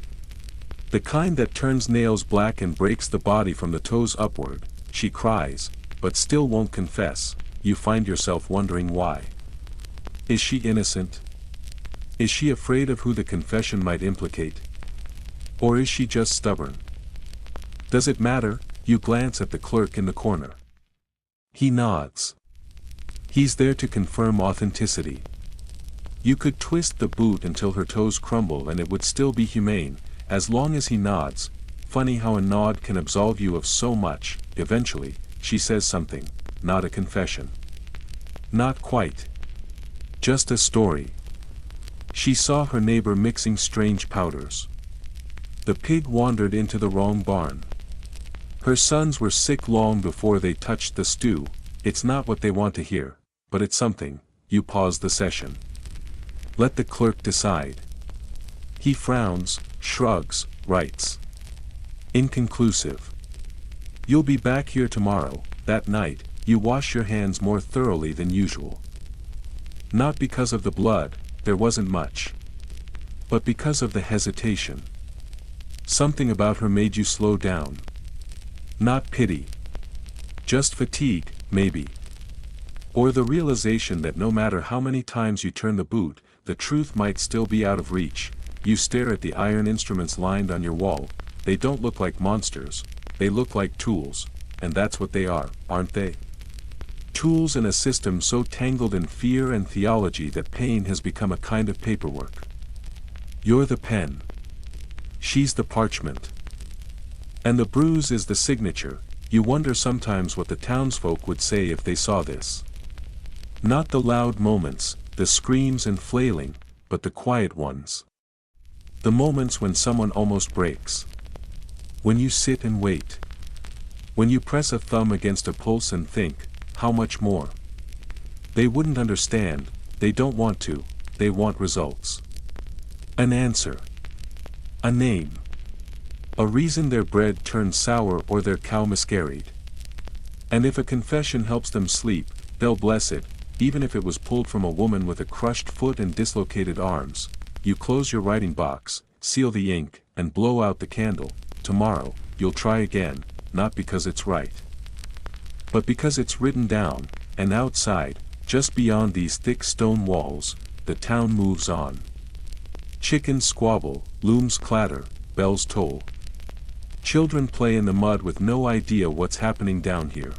The kind that turns nails black and breaks the body from the toes upward. She cries, but still won't confess. You find yourself wondering why. Is she innocent? Is she afraid of who the confession might implicate? Or is she just stubborn? Does it matter? You glance at the clerk in the corner. He nods. He's there to confirm authenticity. You could twist the boot until her toes crumble and it would still be humane, as long as he nods. Funny how a nod can absolve you of so much. Eventually, she says something, not a confession. Not quite. Just a story. She saw her neighbor mixing strange powders. The pig wandered into the wrong barn. Her sons were sick long before they touched the stew. It's not what they want to hear, but it's something. You pause the session. Let the clerk decide. He frowns, shrugs, writes. Inconclusive. You'll be back here tomorrow. That night, you wash your hands more thoroughly than usual. Not because of the blood, there wasn't much. But because of the hesitation. Something about her made you slow down. Not pity. Just fatigue, maybe. Or the realization that no matter how many times you turn the boot, the truth might still be out of reach. You stare at the iron instruments lined on your wall. They don't look like monsters. They look like tools. And that's what they are, aren't they? Tools in a system so tangled in fear and theology that pain has become a kind of paperwork. You're the pen. She's the parchment. And the bruise is the signature. You wonder sometimes what the townsfolk would say if they saw this. Not the loud moments, the screams and flailing, but the quiet ones. The moments when someone almost breaks. When you sit and wait. When you press a thumb against a pulse and think, how much more? They wouldn't understand, they don't want to, they want results. An answer. A name. A reason their bread turned sour or their cow miscarried. And if a confession helps them sleep, they'll bless it, even if it was pulled from a woman with a crushed foot and dislocated arms. You close your writing box, seal the ink, and blow out the candle. Tomorrow, you'll try again, not because it's right. But because it's written down, and outside, just beyond these thick stone walls, the town moves on. Chickens squabble, looms clatter, bells toll. Children play in the mud with no idea what's happening down here.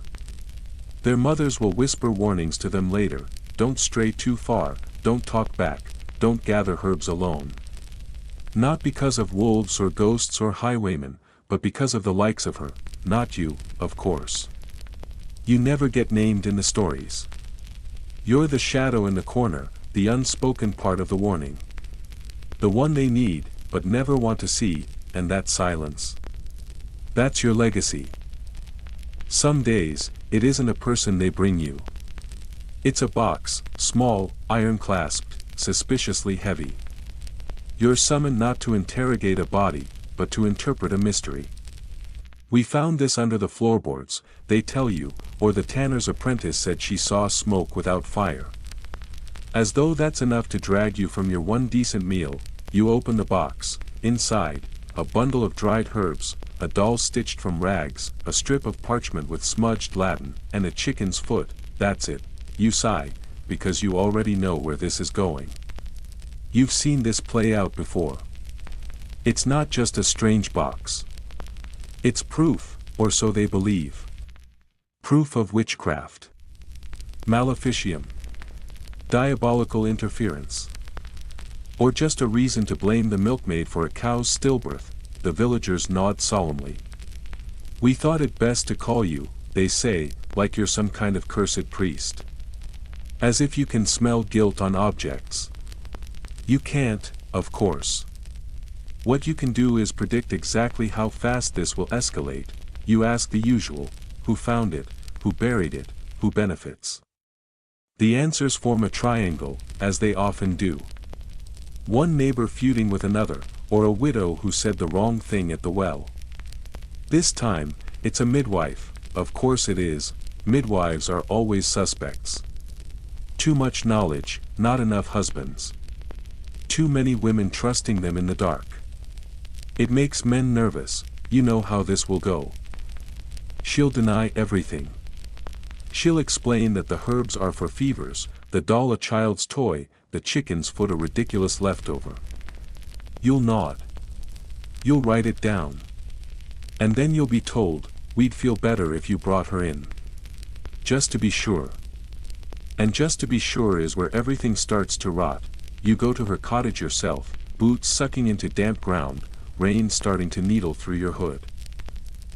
Their mothers will whisper warnings to them later. Don't stray too far, don't talk back, don't gather herbs alone. Not because of wolves or ghosts or highwaymen, but because of the likes of her, not you, of course. You never get named in the stories. You're the shadow in the corner, the unspoken part of the warning. The one they need, but never want to see, and that silence. That's your legacy. Some days, it isn't a person they bring you. It's a box, small, iron-clasped, suspiciously heavy. You're summoned not to interrogate a body, but to interpret a mystery. We found this under the floorboards, they tell you, or the tanner's apprentice said she saw smoke without fire. As though that's enough to drag you from your one decent meal, you open the box. Inside, a bundle of dried herbs, a doll stitched from rags, a strip of parchment with smudged Latin, and a chicken's foot. That's it. You sigh, because you already know where this is going. You've seen this play out before. It's not just a strange box. It's proof, or so they believe. Proof of witchcraft. Maleficium. Diabolical interference. Or just a reason to blame the milkmaid for a cow's stillbirth. The villagers nod solemnly. We thought it best to call you, they say, like you're some kind of cursed priest. As if you can smell guilt on objects. You can't, of course. What you can do is predict exactly how fast this will escalate. You ask the usual: who found it, who buried it, who benefits? The answers form a triangle, as they often do. One neighbor feuding with another, or a widow who said the wrong thing at the well. This time, it's a midwife. Of course it is. Midwives are always suspects. Too much knowledge, not enough husbands. Too many women trusting them in the dark. It makes men nervous. You know how this will go. She'll deny everything. She'll explain that the herbs are for fevers, the doll a child's toy, the chicken's foot a ridiculous leftover. You'll nod. You'll write it down. And then you'll be told, we'd feel better if you brought her in. Just to be sure. And just to be sure is where everything starts to rot. You go to her cottage yourself, boots sucking into damp ground, rain starting to needle through your hood.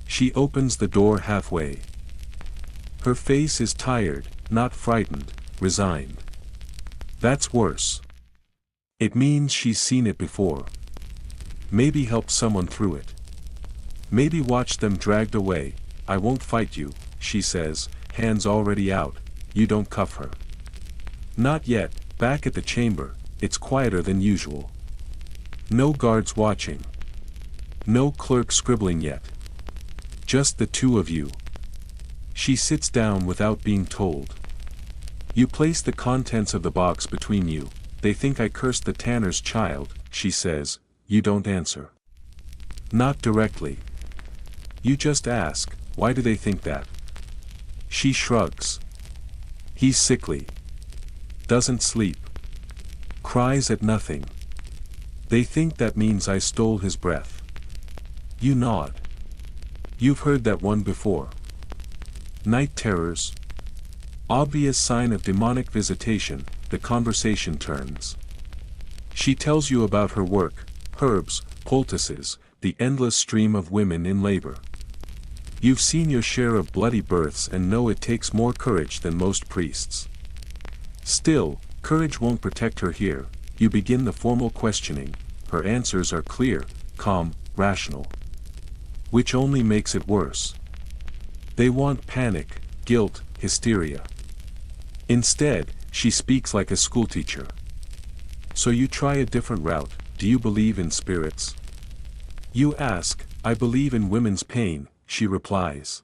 She opens the door halfway. Her face is tired, not frightened, resigned. That's worse. It means she's seen it before. Maybe helped someone through it. Maybe watched them dragged away. I won't fight you, she says, hands already out. You don't cuff her. Not yet. Back at the chamber, it's quieter than usual. No guards watching. No clerk scribbling yet. Just the two of you. She sits down without being told. You place the contents of the box between you. They think I cursed the tanner's child, she says. You don't answer. Not directly. You just ask, why do they think that? She shrugs. He's sickly. Doesn't sleep. Cries at nothing. They think that means I stole his breath. You nod. You've heard that one before. Night terrors. Obvious sign of demonic visitation. The conversation turns. She tells you about her work, herbs, poultices, the endless stream of women in labor. You've seen your share of bloody births and know it takes more courage than most priests. Still, courage won't protect her here. You begin the formal questioning. Her answers are clear, calm, rational. Which only makes it worse. They want panic, guilt, hysteria. Instead, she speaks like a schoolteacher. So you try a different route. Do you believe in spirits? You ask. I believe in women's pain, she replies.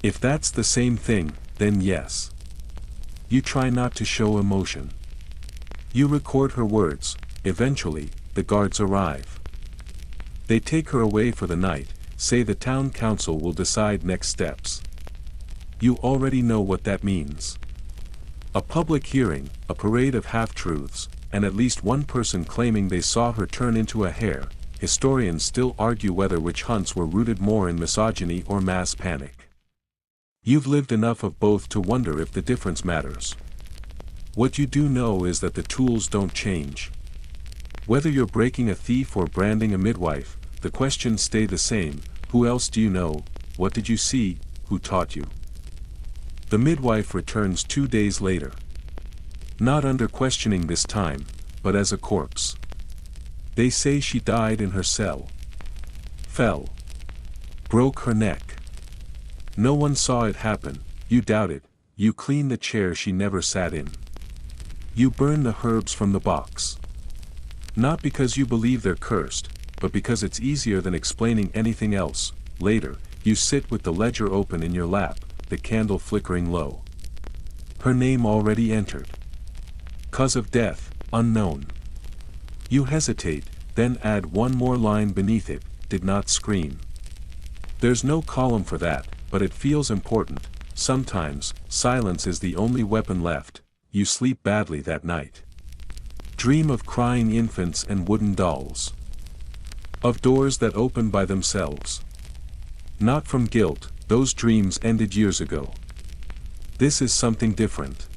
If that's the same thing, then yes. You try not to show emotion. You record her words. Eventually, the guards arrive. They take her away for the night, say the town council will decide next steps. You already know what that means. A public hearing, a parade of half-truths, and at least one person claiming they saw her turn into a hare. Historians still argue whether witch hunts were rooted more in misogyny or mass panic. You've lived enough of both to wonder if the difference matters. What you do know is that the tools don't change. Whether you're breaking a thief or branding a midwife, the questions stay the same. Who else do you know? What did you see? Who taught you? The midwife returns 2 days later. Not under questioning this time, but as a corpse. They say she died in her cell. Fell. Broke her neck. No one saw it happen, you doubt it, you clean the chair she never sat in. You burn the herbs from the box. Not because you believe they're cursed, but because it's easier than explaining anything else. Later, you sit with the ledger open in your lap, the candle flickering low. Her name already entered. Cause of death, unknown. You hesitate, then add one more line beneath it, did not scream. There's no column for that, but it feels important. Sometimes, silence is the only weapon left. You sleep badly that night. Dream of crying infants and wooden dolls. Of doors that open by themselves. Not from guilt, those dreams ended years ago. This is something different.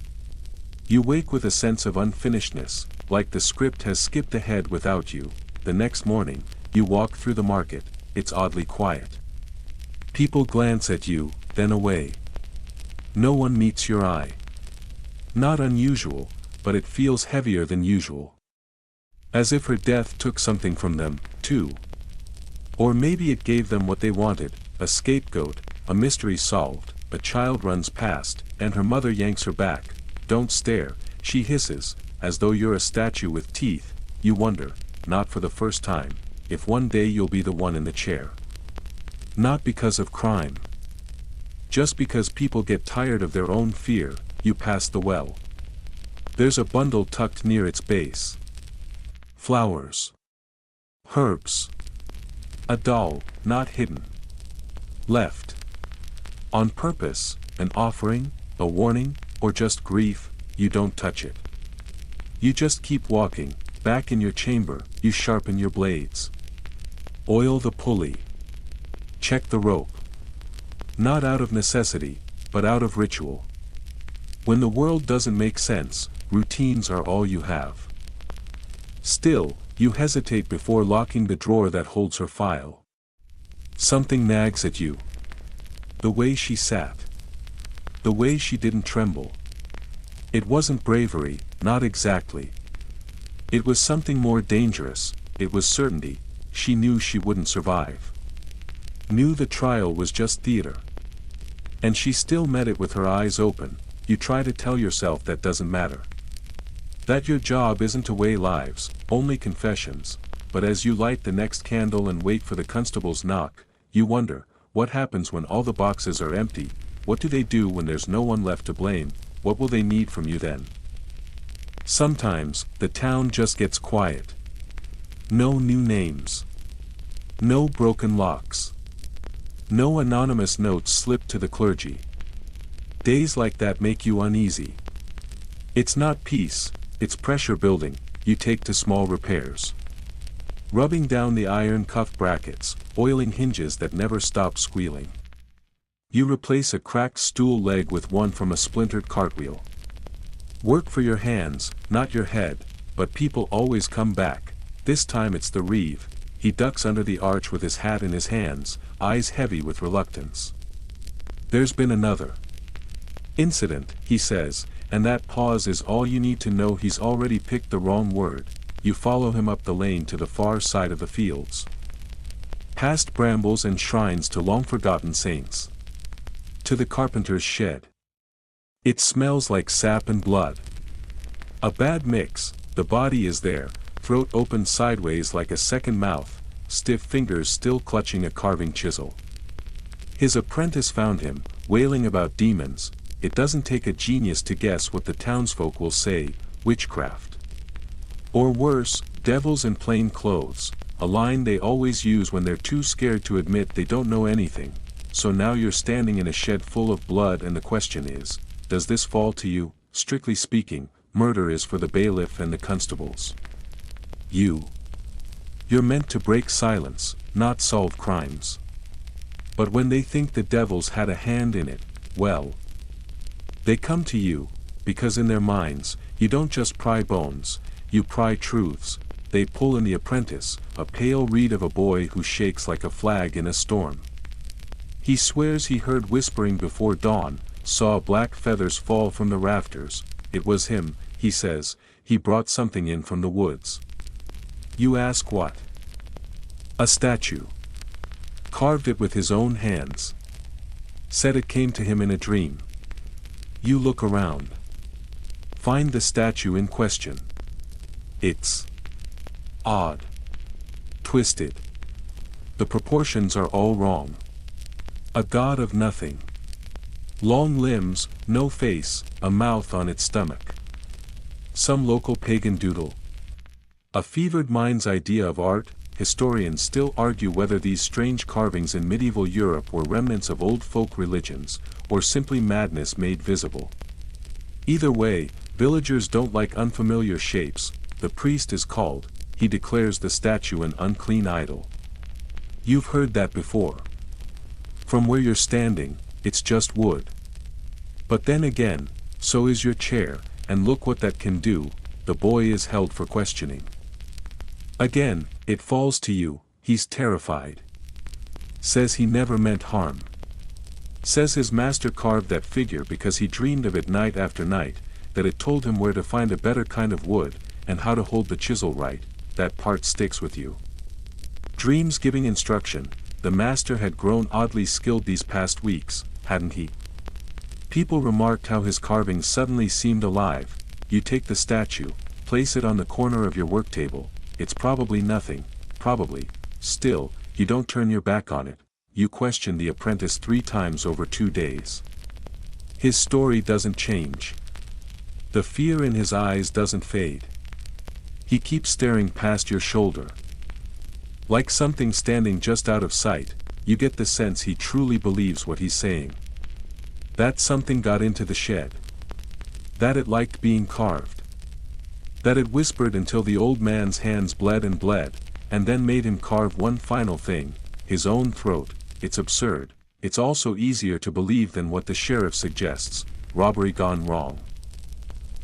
You wake with a sense of unfinishedness, like the script has skipped ahead without you. The next morning, you walk through the market, it's oddly quiet. People glance at you, then away. No one meets your eye. Not unusual, but it feels heavier than usual. As if her death took something from them, too. Or maybe it gave them what they wanted, a scapegoat, a mystery solved. A child runs past, and her mother yanks her back. Don't stare, she hisses, as though you're a statue with teeth. You wonder, not for the first time, if one day you'll be the one in the chair. Not because of crime. Just because people get tired of their own fear. You pass the well. There's a bundle tucked near its base. Flowers. Herbs. A doll, not hidden. Left. On purpose, an offering, a warning, or just grief. You don't touch it. You just keep walking. Back in your chamber, you sharpen your blades. Oil the pulley. Check the rope. Not out of necessity, but out of ritual. When the world doesn't make sense, routines are all you have. Still, you hesitate before locking the drawer that holds her file. Something nags at you. The way she sat. The way she didn't tremble. It wasn't bravery, not exactly. It was something more dangerous. It was certainty. She knew she wouldn't survive. Knew the trial was just theater. And she still met it with her eyes open. You try to tell yourself that doesn't matter. That your job isn't to weigh lives, only confessions. But as you light the next candle and wait for the constable's knock, you wonder, what happens when all the boxes are empty? What do they do when there's no one left to blame? What will they need from you then? Sometimes, the town just gets quiet. No new names. No broken locks. No anonymous notes slipped to the clergy. Days like that make you uneasy. It's not peace, it's pressure building. You take to small repairs. Rubbing down the iron cuff brackets, oiling hinges that never stop squealing. You replace a cracked stool leg with one from a splintered cartwheel. Work for your hands, not your head, but people always come back. This time it's the Reeve. He ducks under the arch with his hat in his hands, eyes heavy with reluctance. There's been another incident, he says, and that pause is all you need to know he's already picked the wrong word. You follow him up the lane to the far side of the fields. Past brambles and shrines to long-forgotten saints. To the carpenter's shed. It smells like sap and blood. A bad mix. The body is there, throat open sideways like a second mouth, stiff fingers still clutching a carving chisel. His apprentice found him, wailing about demons. It doesn't take a genius to guess what the townsfolk will say, witchcraft. Or worse, devils in plain clothes, a line they always use when they're too scared to admit they don't know anything. So now you're standing in a shed full of blood and the question is, does this fall to you? Strictly speaking, murder is for the bailiff and the constables. You're meant to break silence, not solve crimes. But when they think the devils had a hand in it, well, they come to you, because in their minds, you don't just pry bones, you pry truths. They pull in the apprentice, a pale reed of a boy who shakes like a flag in a storm. He swears he heard whispering before dawn, saw black feathers fall from the rafters. It was him, he says, he brought something in from the woods. You ask what? A statue. Carved it with his own hands. Said it came to him in a dream. You look around. Find the statue in question. It's odd. Twisted. The proportions are all wrong. A god of nothing. Long limbs, no face, a mouth on its stomach. Some local pagan doodle. A fevered mind's idea of art. Historians still argue whether these strange carvings in medieval Europe were remnants of old folk religions, or simply madness made visible. Either way, villagers don't like unfamiliar shapes. The priest is called, he declares the statue an unclean idol. You've heard that before. From where you're standing, it's just wood. But then again, so is your chair, and look what that can do. The boy is held for questioning. Again, it falls to you, he's terrified. Says he never meant harm. Says his master carved that figure because he dreamed of it night after night, that it told him where to find a better kind of wood, and how to hold the chisel right. That part sticks with you. Dreams giving instruction. The master had grown oddly skilled these past weeks, hadn't he? People remarked how his carvings suddenly seemed alive. You take the statue, place it on the corner of your work table. It's probably nothing, probably. Still, you don't turn your back on it. You question the apprentice 3 times over 2 days. His story doesn't change. The fear in his eyes doesn't fade. He keeps staring past your shoulder. Like something standing just out of sight, you get the sense he truly believes what he's saying. That something got into the shed. That it liked being carved. That it whispered until the old man's hands bled, and then made him carve one final thing, his own throat. It's absurd. It's also easier to believe than what the sheriff suggests, robbery gone wrong.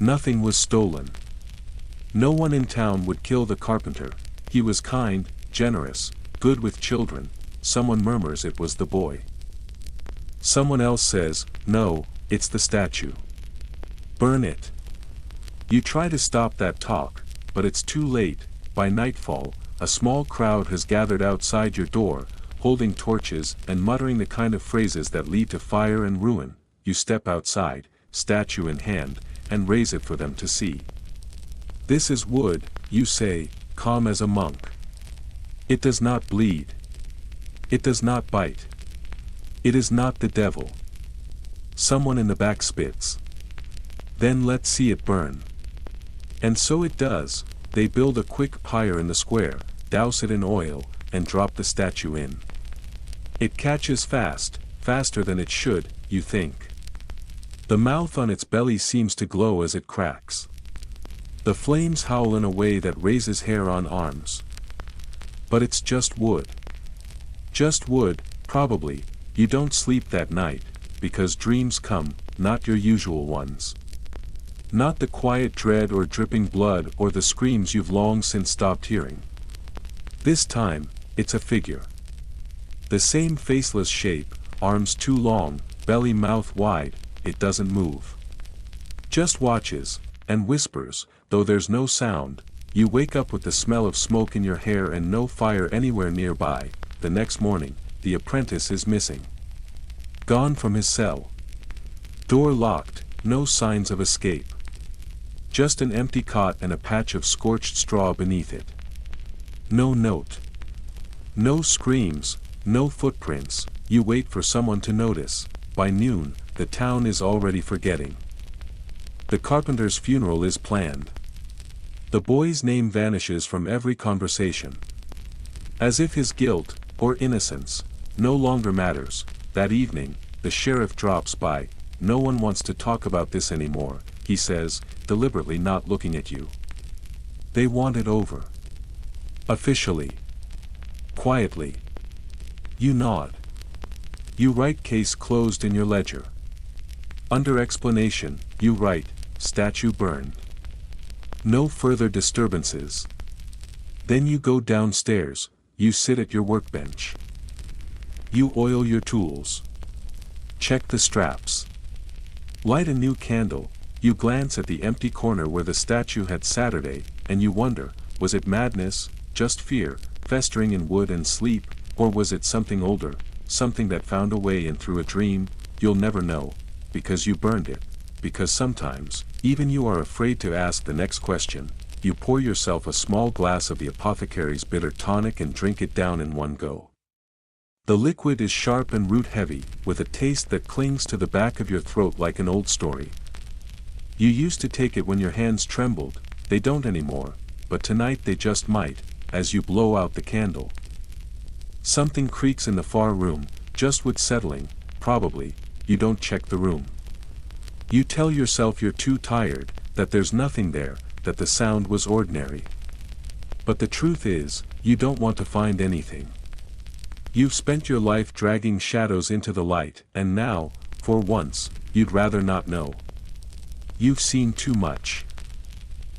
Nothing was stolen. No one in town would kill the carpenter. He was kind, generous, good with children. Someone murmurs it was the boy. Someone else says, no, it's the statue. Burn it. You try to stop that talk, but it's too late. By nightfall, a small crowd has gathered outside your door, holding torches and muttering the kind of phrases that lead to fire and ruin. You step outside, statue in hand, and raise it for them to see. This is wood, you say, calm as a monk. It does not bleed. It does not bite. It is not the devil. Someone in the back spits. Then let's see it burn. And so it does. They build a quick pyre in the square, douse it in oil, and drop the statue in. It catches fast, faster than it should, you think. The mouth on its belly seems to glow as it cracks. The flames howl in a way that raises hair on arms. But it's just wood. Just wood, probably. You don't sleep that night, because dreams come, not your usual ones. Not the quiet dread or dripping blood or the screams you've long since stopped hearing. This time, it's a figure. The same faceless shape, arms too long, belly mouth wide, it doesn't move. Just watches, and whispers, though there's no sound. You wake up with the smell of smoke in your hair and no fire anywhere nearby. The next morning, the apprentice is missing. Gone from his cell. Door locked, no signs of escape. Just an empty cot and a patch of scorched straw beneath it. No note. No screams, no footprints. You wait for someone to notice. By noon, the town is already forgetting. The carpenter's funeral is planned. The boy's name vanishes from every conversation. As if his guilt, or innocence, no longer matters. That evening, the sheriff drops by. No one wants to talk about this anymore, he says, deliberately not looking at you. They want it over. Officially. Quietly. You nod. You write case closed in your ledger. Under explanation, you write, statue burned. No further disturbances. Then you go downstairs, you sit at your workbench. You oil your tools. Check the straps. Light a new candle. You glance at the empty corner where the statue had Saturday, and you wonder, was it madness, just fear, festering in wood and sleep? Or was it something older, something that found a way in through a dream? You'll never know, because you burned it. Because sometimes, even you are afraid to ask the next question. You pour yourself a small glass of the apothecary's bitter tonic and drink it down in one go. The liquid is sharp and root-heavy, with a taste that clings to the back of your throat like an old story. You used to take it when your hands trembled, they don't anymore, but tonight they just might, as you blow out the candle. Something creaks in the far room, just wood settling, probably. You don't check the room. You tell yourself you're too tired, that there's nothing there, that the sound was ordinary. But the truth is, you don't want to find anything. You've spent your life dragging shadows into the light, and now, for once, you'd rather not know. You've seen too much.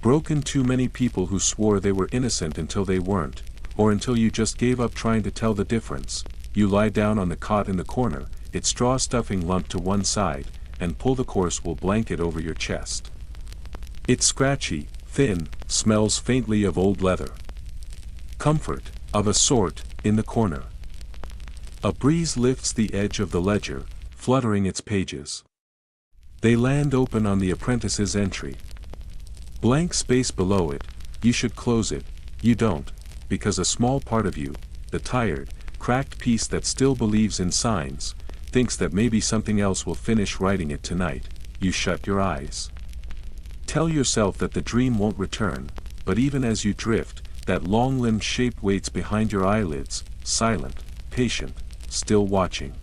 Broken too many people who swore they were innocent until they weren't, or until you just gave up trying to tell the difference. You lie down on the cot in the corner, its straw stuffing lumped to one side, and pull the coarse wool blanket over your chest. It's scratchy, thin, smells faintly of old leather. Comfort, of a sort, in the corner. A breeze lifts the edge of the ledger, fluttering its pages. They land open on the apprentice's entry. Blank space below it. You should close it. You don't, because a small part of you, the tired, cracked piece that still believes in signs, thinks that maybe something else will finish writing it tonight. You shut your eyes. Tell yourself that the dream won't return, but even as you drift, that long-limbed shape waits behind your eyelids, silent, patient, still watching.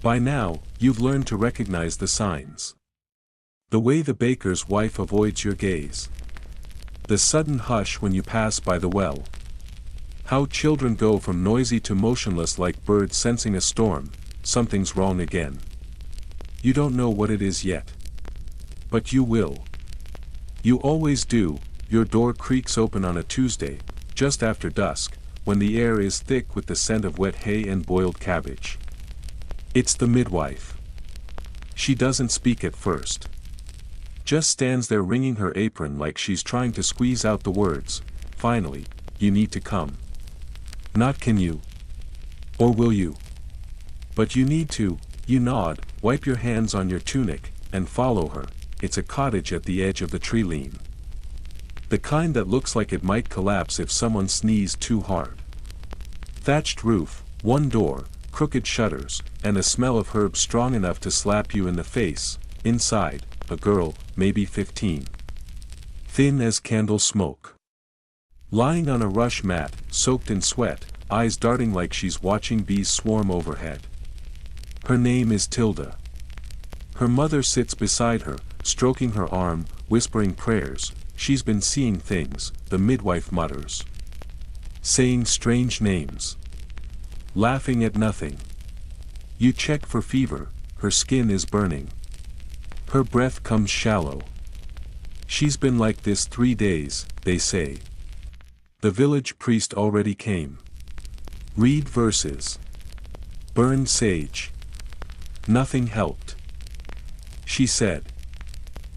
By now, you've learned to recognize the signs. The way the baker's wife avoids your gaze. The sudden hush when you pass by the well. How children go from noisy to motionless like birds sensing a storm. Something's wrong again. You don't know what it is yet. But you will. You always do. Your door creaks open on a Tuesday, just after dusk, when the air is thick with the scent of wet hay and boiled cabbage. It's the midwife. She doesn't speak at first. Just stands there wringing her apron like she's trying to squeeze out the words. Finally, you need to come. Not can you. Or will you? But you need to. You nod, wipe your hands on your tunic, and follow her. It's a cottage at the edge of the tree lane. The kind that looks like it might collapse if someone sneezed too hard. Thatched roof, one door, crooked shutters, and a smell of herbs strong enough to slap you in the face. Inside, a girl, maybe 15. Thin as candle smoke. Lying on a rush mat, soaked in sweat, eyes darting like she's watching bees swarm overhead. Her name is Tilda. Her mother sits beside her, stroking her arm, whispering prayers. She's been seeing things, the midwife mutters. Saying strange names. Laughing at nothing. You check for fever, her skin is burning. Her breath comes shallow. She's been like this 3 days, they say. The village priest already came. Read verses. Burn sage. Nothing helped. She said.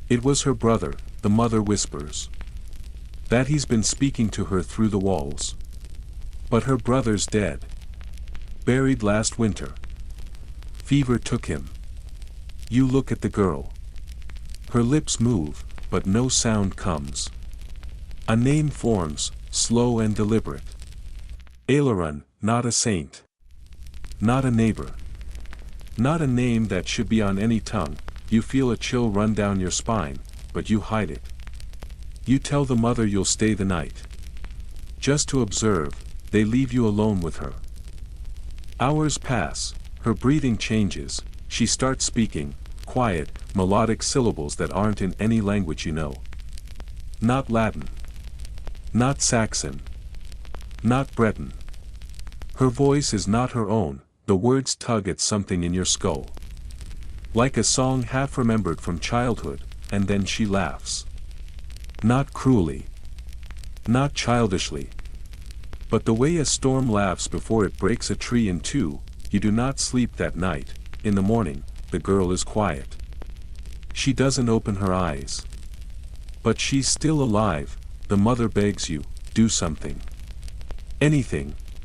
It was her brother, the mother whispers. That he's been speaking to her through the walls. But her brother's dead. Buried last winter. Fever took him. You look at the girl. Her lips move, but no sound comes. A name forms, slow and deliberate. Aileron, not a saint. Not a neighbor. Not a name that should be on any tongue. You feel a chill run down your spine, but you hide it. You tell the mother you'll stay the night. Just to observe, they leave you alone with her. Hours pass, her breathing changes, she starts speaking, quiet, melodic syllables that aren't in any language you know. Not Latin. Not Saxon. Not Breton. Her voice is not her own, the words tug at something in your skull. Like a song half remembered from childhood, and then she laughs. Not cruelly. Not childishly. But the way a storm laughs before it breaks a tree in two. You do not sleep that night. In the morning, the girl is quiet. She doesn't open her eyes. But she's still alive. The mother begs you, do something. Anything,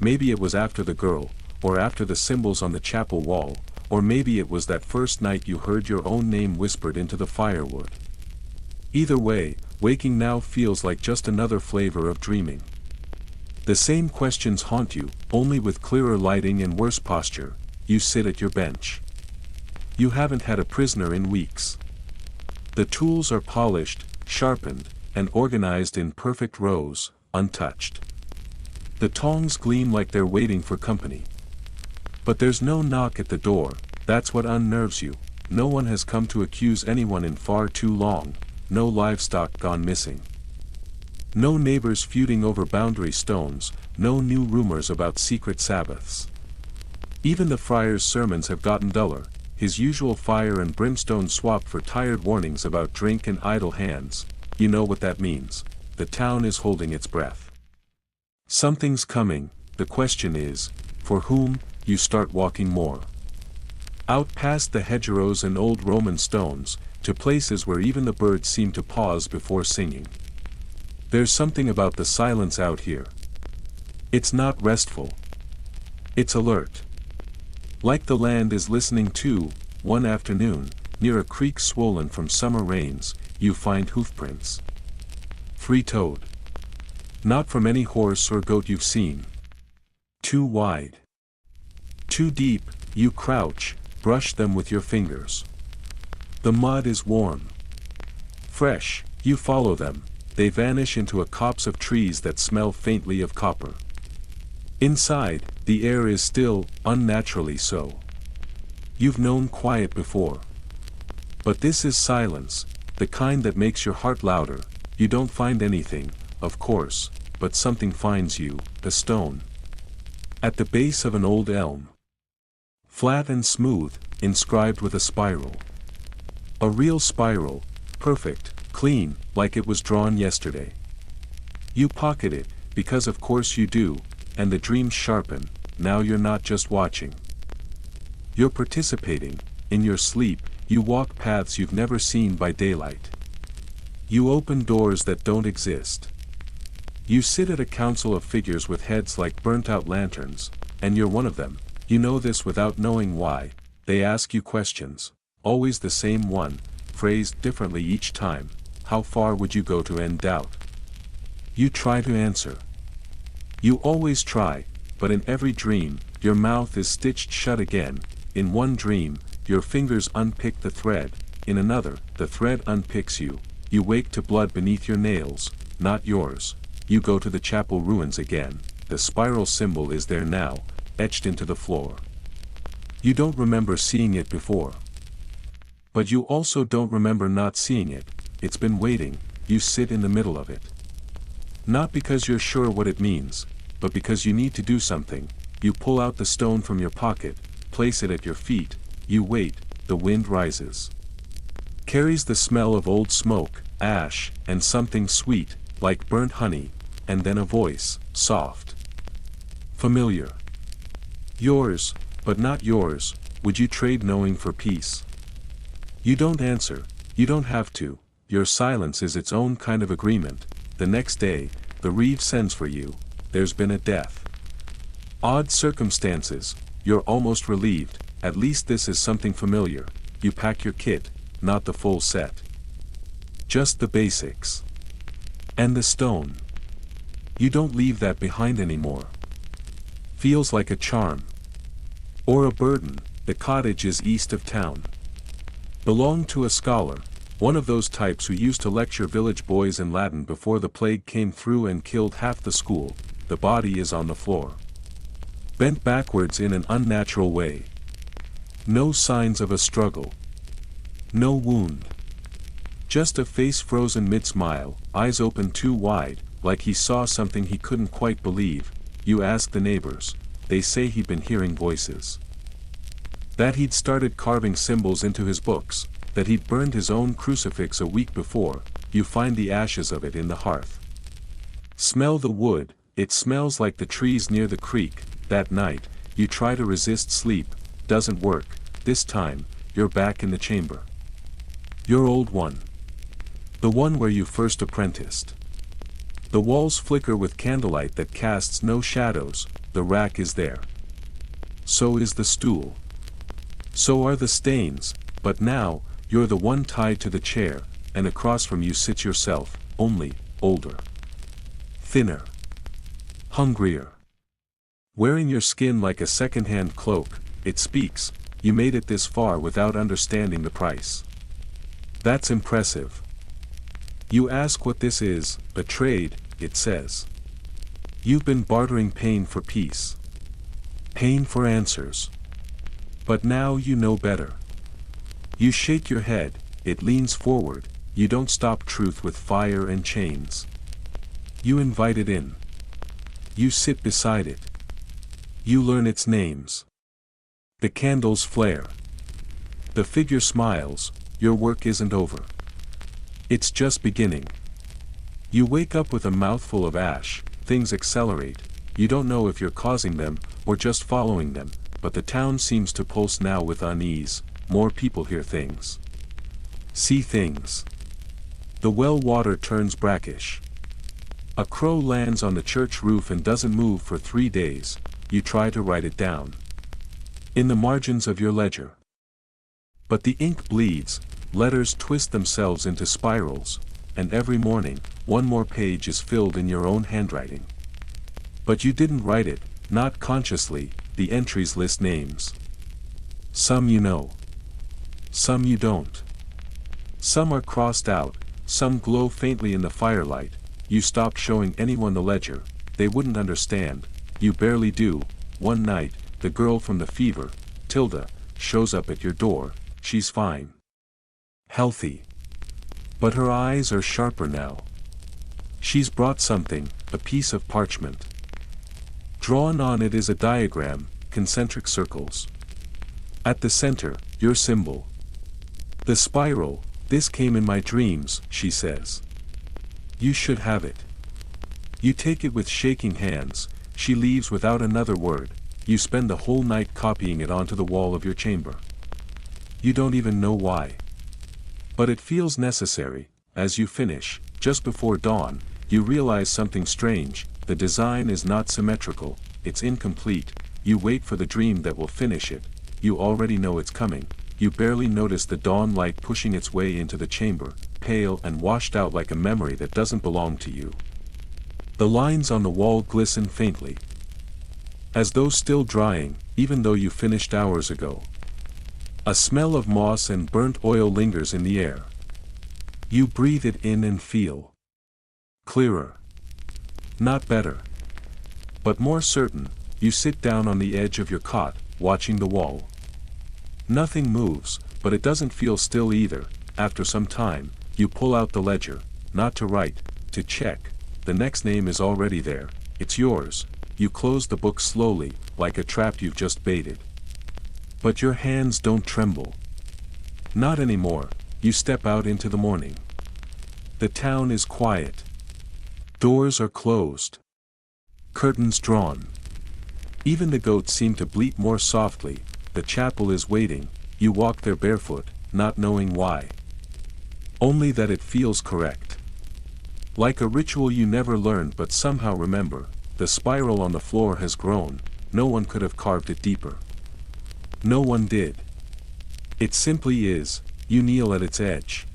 maybe it was after the girl, or after the symbols on the chapel wall, or maybe it was that first night you heard your own name whispered into the firewood. Either way, waking now feels like just another flavor of dreaming. The same questions haunt you, only with clearer lighting and worse posture. You sit at your bench. You haven't had a prisoner in weeks. The tools are polished, sharpened, and organized in perfect rows, untouched. The tongs gleam like they're waiting for company. But there's no knock at the door. That's what unnerves you. No one has come to accuse anyone in far too long, no livestock gone missing. No neighbors feuding over boundary stones, no new rumors about secret Sabbaths. Even the friar's sermons have gotten duller, his usual fire and brimstone swapped for tired warnings about drink and idle hands. You know what that means. The town is holding its breath. Something's coming, the question is, for whom? You start walking more. Out past the hedgerows and old Roman stones, to places where even the birds seem to pause before singing. There's something about the silence out here. It's not restful. It's alert. Like the land is listening too. One afternoon, near a creek swollen from summer rains, you find hoofprints. Free-toed. Not from any horse or goat you've seen. Too wide. Too deep, you crouch, brush them with your fingers. The mud is warm. Fresh, you follow them, they vanish into a copse of trees that smell faintly of copper. Inside, the air is still, unnaturally so. You've known quiet before. But this is silence, the kind that makes your heart louder. You don't find anything, of course, but something finds you, a stone. At the base of an old elm. Flat and smooth, inscribed with a spiral. A real spiral, perfect, clean, like it was drawn yesterday. You pocket it, because of course you do, and the dreams sharpen. Now you're not just watching. You're participating. In your sleep, you walk paths you've never seen by daylight. You open doors that don't exist. You sit at a council of figures with heads like burnt-out lanterns, and you're one of them. You know this without knowing why. They ask you questions, always the same one, phrased differently each time. How far would you go to end doubt? You try to answer. You always try, but in every dream, your mouth is stitched shut again. In one dream, your fingers unpick the thread. In another, the thread unpicks you. You wake to blood beneath your nails, not yours. You go to the chapel ruins again. The spiral symbol is there now, etched into the floor. You don't remember seeing it before. But you also don't remember not seeing it. It's been waiting. You sit in the middle of it. Not because you're sure what it means, but because you need to do something. You pull out the stone from your pocket, place it at your feet. You wait. The wind rises. Carries the smell of old smoke, ash, and something sweet, like burnt honey, and then a voice, soft. Familiar. Yours, but not yours. Would you trade knowing for peace? You don't answer. You don't have to. Your silence is its own kind of agreement. The next day, the reeve sends for you. There's been a death. Odd circumstances. You're almost relieved. At least this is something familiar. You pack your kit, not the full set. Just the basics. And the stone. You don't leave that behind anymore. Feels like a charm. Or a burden. The cottage is east of town. Belonged to a scholar, one of those types who used to lecture village boys in Latin before the plague came through and killed half the school. The body is on the floor. Bent backwards in an unnatural way. No signs of a struggle. No wound. Just a face frozen mid-smile, eyes open too wide, like he saw something he couldn't quite believe. You ask the neighbors. They say he'd been hearing voices. That he'd started carving symbols into his books, that he'd burned his own crucifix a week before. You find the ashes of it in the hearth. Smell the wood, it smells like the trees near the creek. That night, you try to resist sleep, doesn't work. This time, you're back in the chamber. Your old one. The one where you first apprenticed. The walls flicker with candlelight that casts no shadows. the rack is there. So is the stool. So are the stains, but now, you're the one tied to the chair, and across from you sits yourself, only, older. Thinner. Hungrier. Wearing your skin like a second-hand cloak, it speaks, you made it this far without understanding the price. That's impressive. You ask what this is, a trade, it says. You've been bartering pain for peace. Pain for answers. But now you know better. You shake your head, it leans forward, you don't stop truth with fire and chains. You invite it in. You sit beside it. You learn its names. The candles flare. The figure smiles, your work isn't over. It's just beginning. You wake up with a mouthful of ash, things accelerate, you don't know if you're causing them, or just following them, but the town seems to pulse now with unease, more people hear things. See things. The well water turns brackish. A crow lands on the church roof and doesn't move for 3 days, you try to write it down. In the margins of your ledger. But the ink bleeds, letters twist themselves into spirals, and every morning, one more page is filled in your own handwriting. But you didn't write it, not consciously, the entries list names. Some you know. Some you don't. Some are crossed out, some glow faintly in the firelight, you stopped showing anyone the ledger, they wouldn't understand, you barely do. One night, the girl from the fever, Tilda, shows up at your door, she's fine. Healthy. But her eyes are sharper now. She's brought something, a piece of parchment. Drawn on it is a diagram, concentric circles. At the center, your symbol. The spiral, this came in my dreams, she says. You should have it. You take it with shaking hands, she leaves without another word, you spend the whole night copying it onto the wall of your chamber. You don't even know why. But it feels necessary. As you finish, just before dawn, you realize something strange, the design is not symmetrical, it's incomplete, you wait for the dream that will finish it, you already know it's coming, you barely notice the dawn light pushing its way into the chamber, pale and washed out like a memory that doesn't belong to you. The lines on the wall glisten faintly. As though still drying, even though you finished hours ago. A smell of moss and burnt oil lingers in the air. You breathe it in and feel. Clearer. Not better. But more certain, you sit down on the edge of your cot, watching the wall. Nothing moves, but it doesn't feel still either. After some time, you pull out the ledger, not to write, to check. The next name is already there, it's yours. You close the book slowly, like a trap you've just baited. But your hands don't tremble. Not anymore, you step out into the morning. The town is quiet. Doors are closed. Curtains drawn. Even the goats seem to bleat more softly, the chapel is waiting, you walk there barefoot, not knowing why. Only that it feels correct. Like a ritual you never learned but somehow remember, the spiral on the floor has grown, no one could have carved it deeper. No one did. It simply is, you kneel at its edge.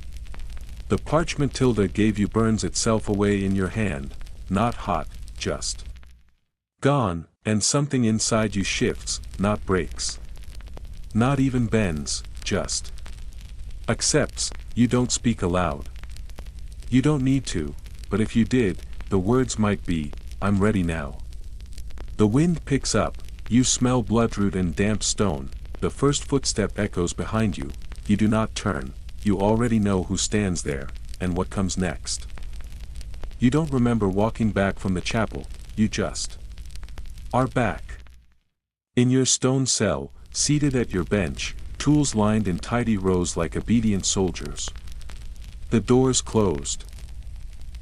The parchment Tilda gave you burns itself away in your hand, not hot, just gone, and something inside you shifts, not breaks. Not even bends, just accepts. You don't speak aloud. You don't need to, but if you did, the words might be, I'm ready now. The wind picks up, you smell bloodroot and damp stone, the first footstep echoes behind you, you do not turn, you already know who stands there, and what comes next. You don't remember walking back from the chapel, you just are back. In your stone cell, seated at your bench, tools lined in tidy rows like obedient soldiers. The doors closed.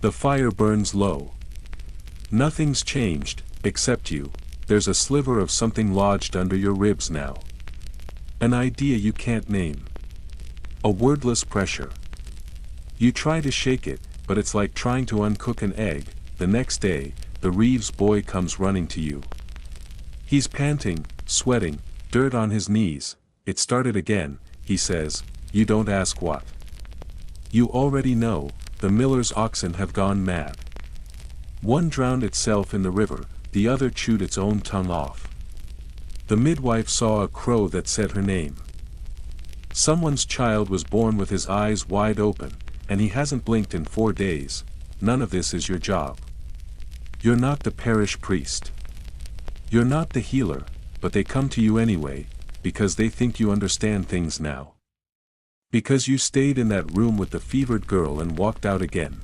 The fire burns low. Nothing's changed, except you, there's a sliver of something lodged under your ribs now. An idea you can't name. A wordless pressure. You try to shake it, but it's like trying to uncook an egg. The next day, the Reeves boy comes running to you. He's panting, sweating, dirt on his knees. It started again, he says. You don't ask what. You already know, the miller's oxen have gone mad. One drowned itself in the river, the other chewed its own tongue off. The midwife saw a crow that said her name. Someone's child was born with his eyes wide open, and he hasn't blinked in 4 days. None of this is your job. You're not the parish priest. You're not the healer, but they come to you anyway, because they think you understand things now. Because you stayed in that room with the fevered girl and walked out again.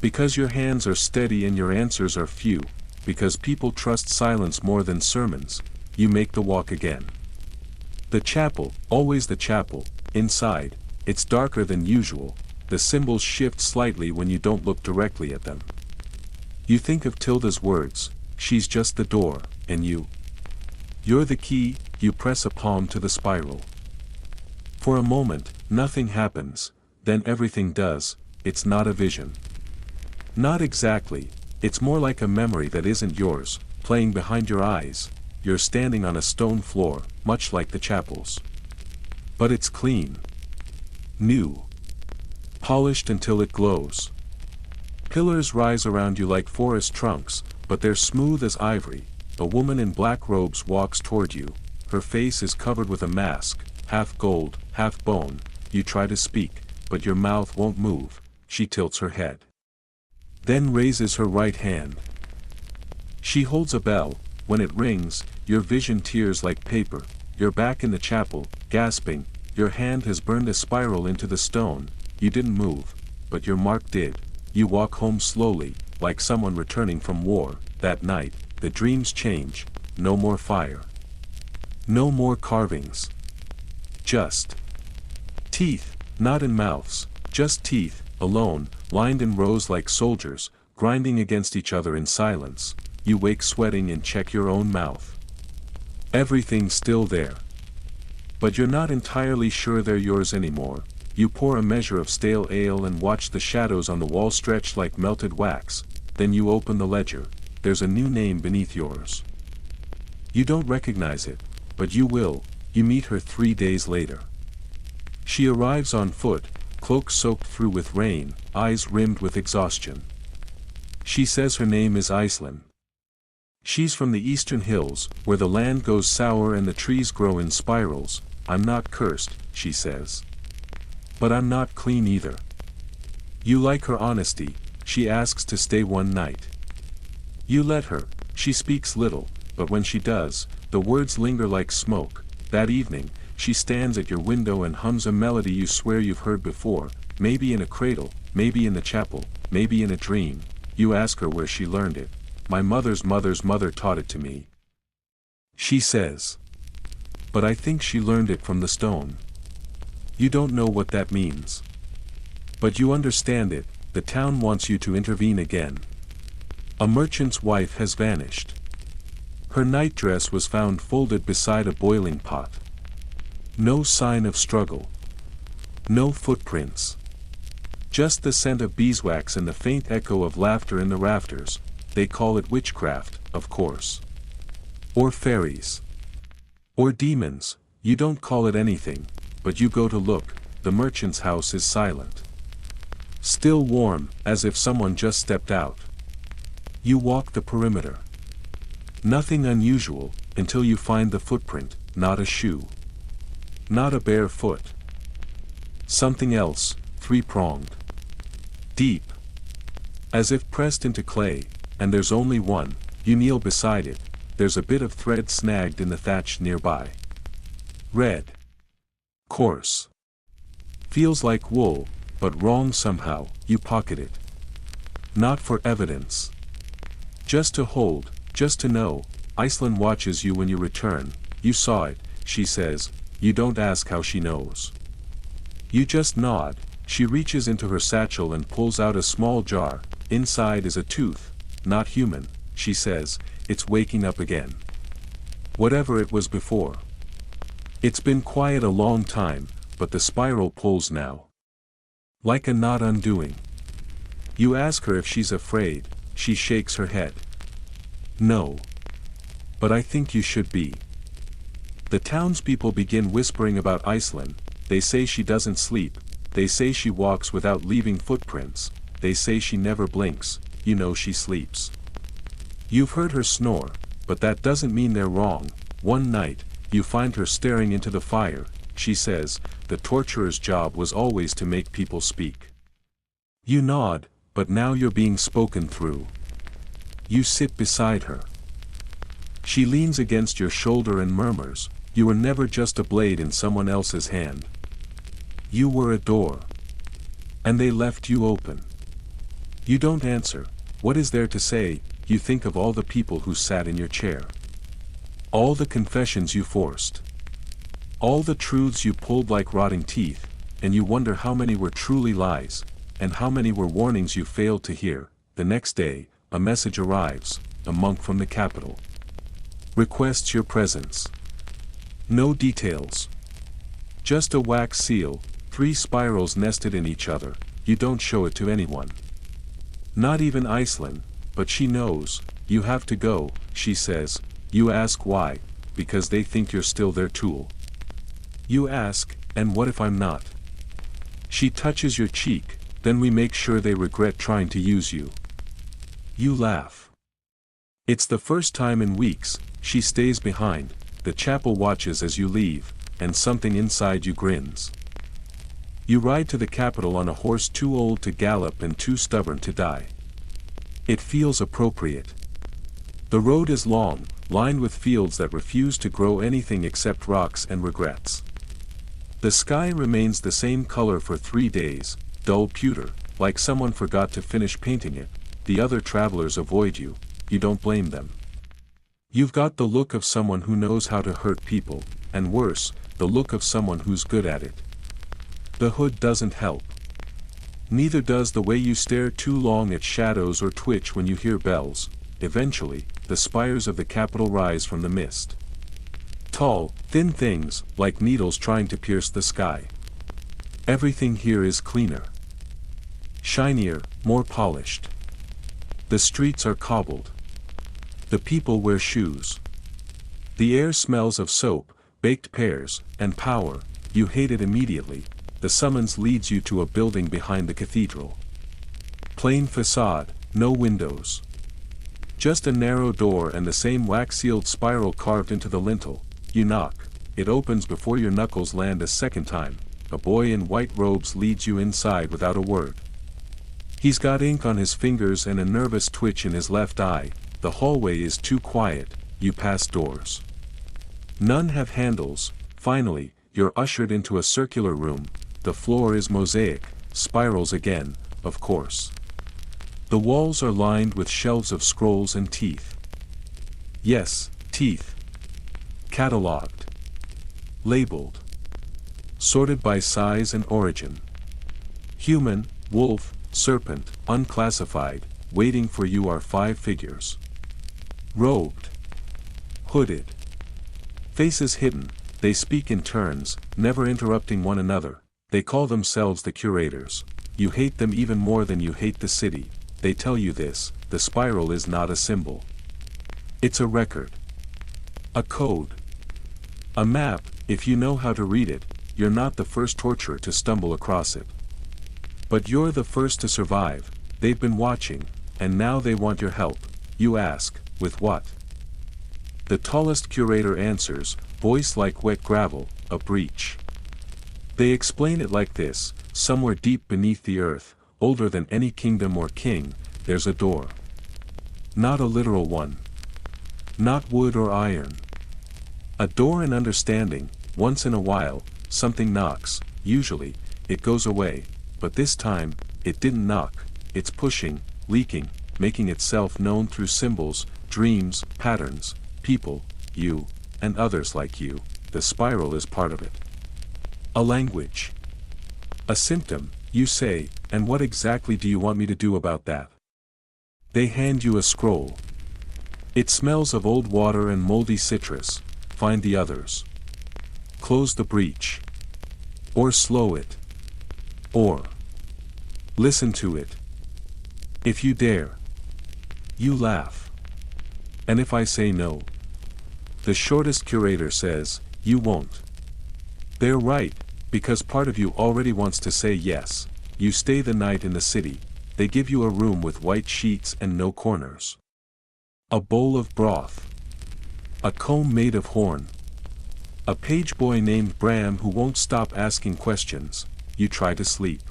Because your hands are steady and your answers are few, because people trust silence more than sermons, you make the walk again. The chapel, always the chapel, inside, it's darker than usual, the symbols shift slightly when you don't look directly at them. You think of Tilda's words, she's just the door, and you're the key, you press a palm to the spiral. For a moment, nothing happens, then everything does. It's not a vision. Not exactly, it's more like a memory that isn't yours, playing behind your eyes. You're standing on a stone floor, much like the chapels. But it's clean. New. Polished until it glows. Pillars rise around you like forest trunks, but they're smooth as ivory. A woman in black robes walks toward you. Her face is covered with a mask, half gold, half bone. You try to speak, but your mouth won't move. She tilts her head. Then raises her right hand. She holds a bell. When it rings, your vision tears like paper. You're back in the chapel, gasping. Your hand has burned a spiral into the stone. You didn't move, but your mark did. You walk home slowly, like someone returning from war. That night, the dreams change. No more fire. No more carvings. Just teeth, not in mouths, just teeth, alone, lined in rows like soldiers, grinding against each other in silence. You wake sweating and check your own mouth. Everything's still there. But you're not entirely sure they're yours anymore. You pour a measure of stale ale and watch the shadows on the wall stretch like melted wax. Then you open the ledger. There's a new name beneath yours. You don't recognize it, but you will. You meet her 3 days later. She arrives on foot, cloak soaked through with rain, eyes rimmed with exhaustion. She says her name is Iceland. She's from the eastern hills, where the land goes sour and the trees grow in spirals. I'm not cursed, she says. But I'm not clean either. You like her honesty. She asks to stay one night. You let her. She speaks little, but when she does, the words linger like smoke. That evening, she stands at your window and hums a melody you swear you've heard before, maybe in a cradle, maybe in the chapel, maybe in a dream. You ask her where she learned it. My mother's mother's mother taught it to me. She says. But I think she learned it from the stone. You don't know what that means. But you understand it. The town wants you to intervene again. A merchant's wife has vanished. Her nightdress was found folded beside a boiling pot. No sign of struggle. No footprints. Just the scent of beeswax and the faint echo of laughter in the rafters. They call it witchcraft, of course. Or fairies. Or demons. You don't call it anything, but you go to look. The merchant's house is silent. Still warm, as if someone just stepped out. You walk the perimeter. Nothing unusual, until you find the footprint, not a shoe. Not a bare foot. Something else, three-pronged. Deep. As if pressed into clay, and there's only one. You kneel beside it. There's a bit of thread snagged in the thatch nearby. Red. Coarse. Feels like wool, but wrong somehow. You pocket it. Not for evidence. Just to hold, just to know. Iceland watches you when you return. You saw it, she says. You don't ask how she knows. You just nod. She reaches into her satchel and pulls out a small jar. Inside is a tooth. Not human, she says. It's waking up again. Whatever it was before. It's been quiet a long time, but the spiral pulls now. Like a knot undoing. You ask her if she's afraid. She shakes her head. No. But I think you should be. The townspeople begin whispering about Iceland. They say she doesn't sleep, they say she walks without leaving footprints, they say she never blinks, you know she sleeps. You've heard her snore, but that doesn't mean they're wrong. One night, you find her staring into the fire. She says, the torturer's job was always to make people speak. You nod, but now you're being spoken through. You sit beside her. She leans against your shoulder and murmurs, you were never just a blade in someone else's hand. You were a door. And they left you open. You don't answer. What is there to say? You think of all the people who sat in your chair. All the confessions you forced. All the truths you pulled like rotting teeth, and you wonder how many were truly lies, and how many were warnings you failed to hear. The next day, a message arrives, a monk from the capital. Requests your presence. No details. Just a wax seal, 3 spirals nested in each other. You don't show it to anyone. Not even Iceland, but she knows. You have to go, she says. You ask why, because they think you're still their tool. You ask, and what if I'm not? She touches your cheek, then we make sure they regret trying to use you. You laugh. It's the first time in weeks. She stays behind, the chapel watches as you leave, and something inside you grins. You ride to the capital on a horse too old to gallop and too stubborn to die. It feels appropriate. The road is long, lined with fields that refuse to grow anything except rocks and regrets. The sky remains the same color for 3 days, dull pewter, like someone forgot to finish painting it. The other travelers avoid you. You don't blame them. You've got the look of someone who knows how to hurt people, and worse, the look of someone who's good at it. The hood doesn't help. Neither does the way you stare too long at shadows or twitch when you hear bells. Eventually, the spires of the capital rise from the mist. Tall, thin things, like needles trying to pierce the sky. Everything here is cleaner. Shinier, more polished. The streets are cobbled. The people wear shoes. The air smells of soap, baked pears, and power. You hate it immediately. The summons leads you to a building behind the cathedral. Plain facade, no windows. Just a narrow door and the same wax-sealed spiral carved into the lintel. You knock. It opens before your knuckles land a second time. A boy in white robes leads you inside without a word. He's got ink on his fingers and a nervous twitch in his left eye. The hallway is too quiet. You pass doors. None have handles. Finally, you're ushered into a circular room. The floor is mosaic, spirals again, of course. The walls are lined with shelves of scrolls and teeth. Yes, teeth. Catalogued. Labeled. Sorted by size and origin. Human, wolf, serpent, unclassified. Waiting for you are 5 figures. Robed. Hooded. Faces hidden. They speak in turns, never interrupting one another. They call themselves the curators. You hate them even more than you hate the city. They tell you this: the spiral is not a symbol. It's a record. A code. A map. If you know how to read it, you're not the first torturer to stumble across it. But you're the first to survive. They've been watching, and now they want your help. You ask, with what? The tallest curator answers, voice like wet gravel, a breach. They explain it like this: somewhere deep beneath the earth, older than any kingdom or king, there's a door. Not a literal one. Not wood or iron. A door in understanding. Once in a while, something knocks. Usually, it goes away. But this time, it didn't knock. It's pushing, leaking, making itself known through symbols, dreams, patterns, people, you, and others like you. The spiral is part of it. A language. A symptom, you say, and what exactly do you want me to do about that? They hand you a scroll. It smells of old water and moldy citrus. Find the others. Close the breach. Or slow it. Or listen to it. If you dare. You laugh. And if I say no? The shortest curator says, you won't. They're right, because part of you already wants to say yes. You stay the night in the city. They give you a room with white sheets and no corners. A bowl of broth. A comb made of horn. A page boy named Bram who won't stop asking questions. You try to sleep.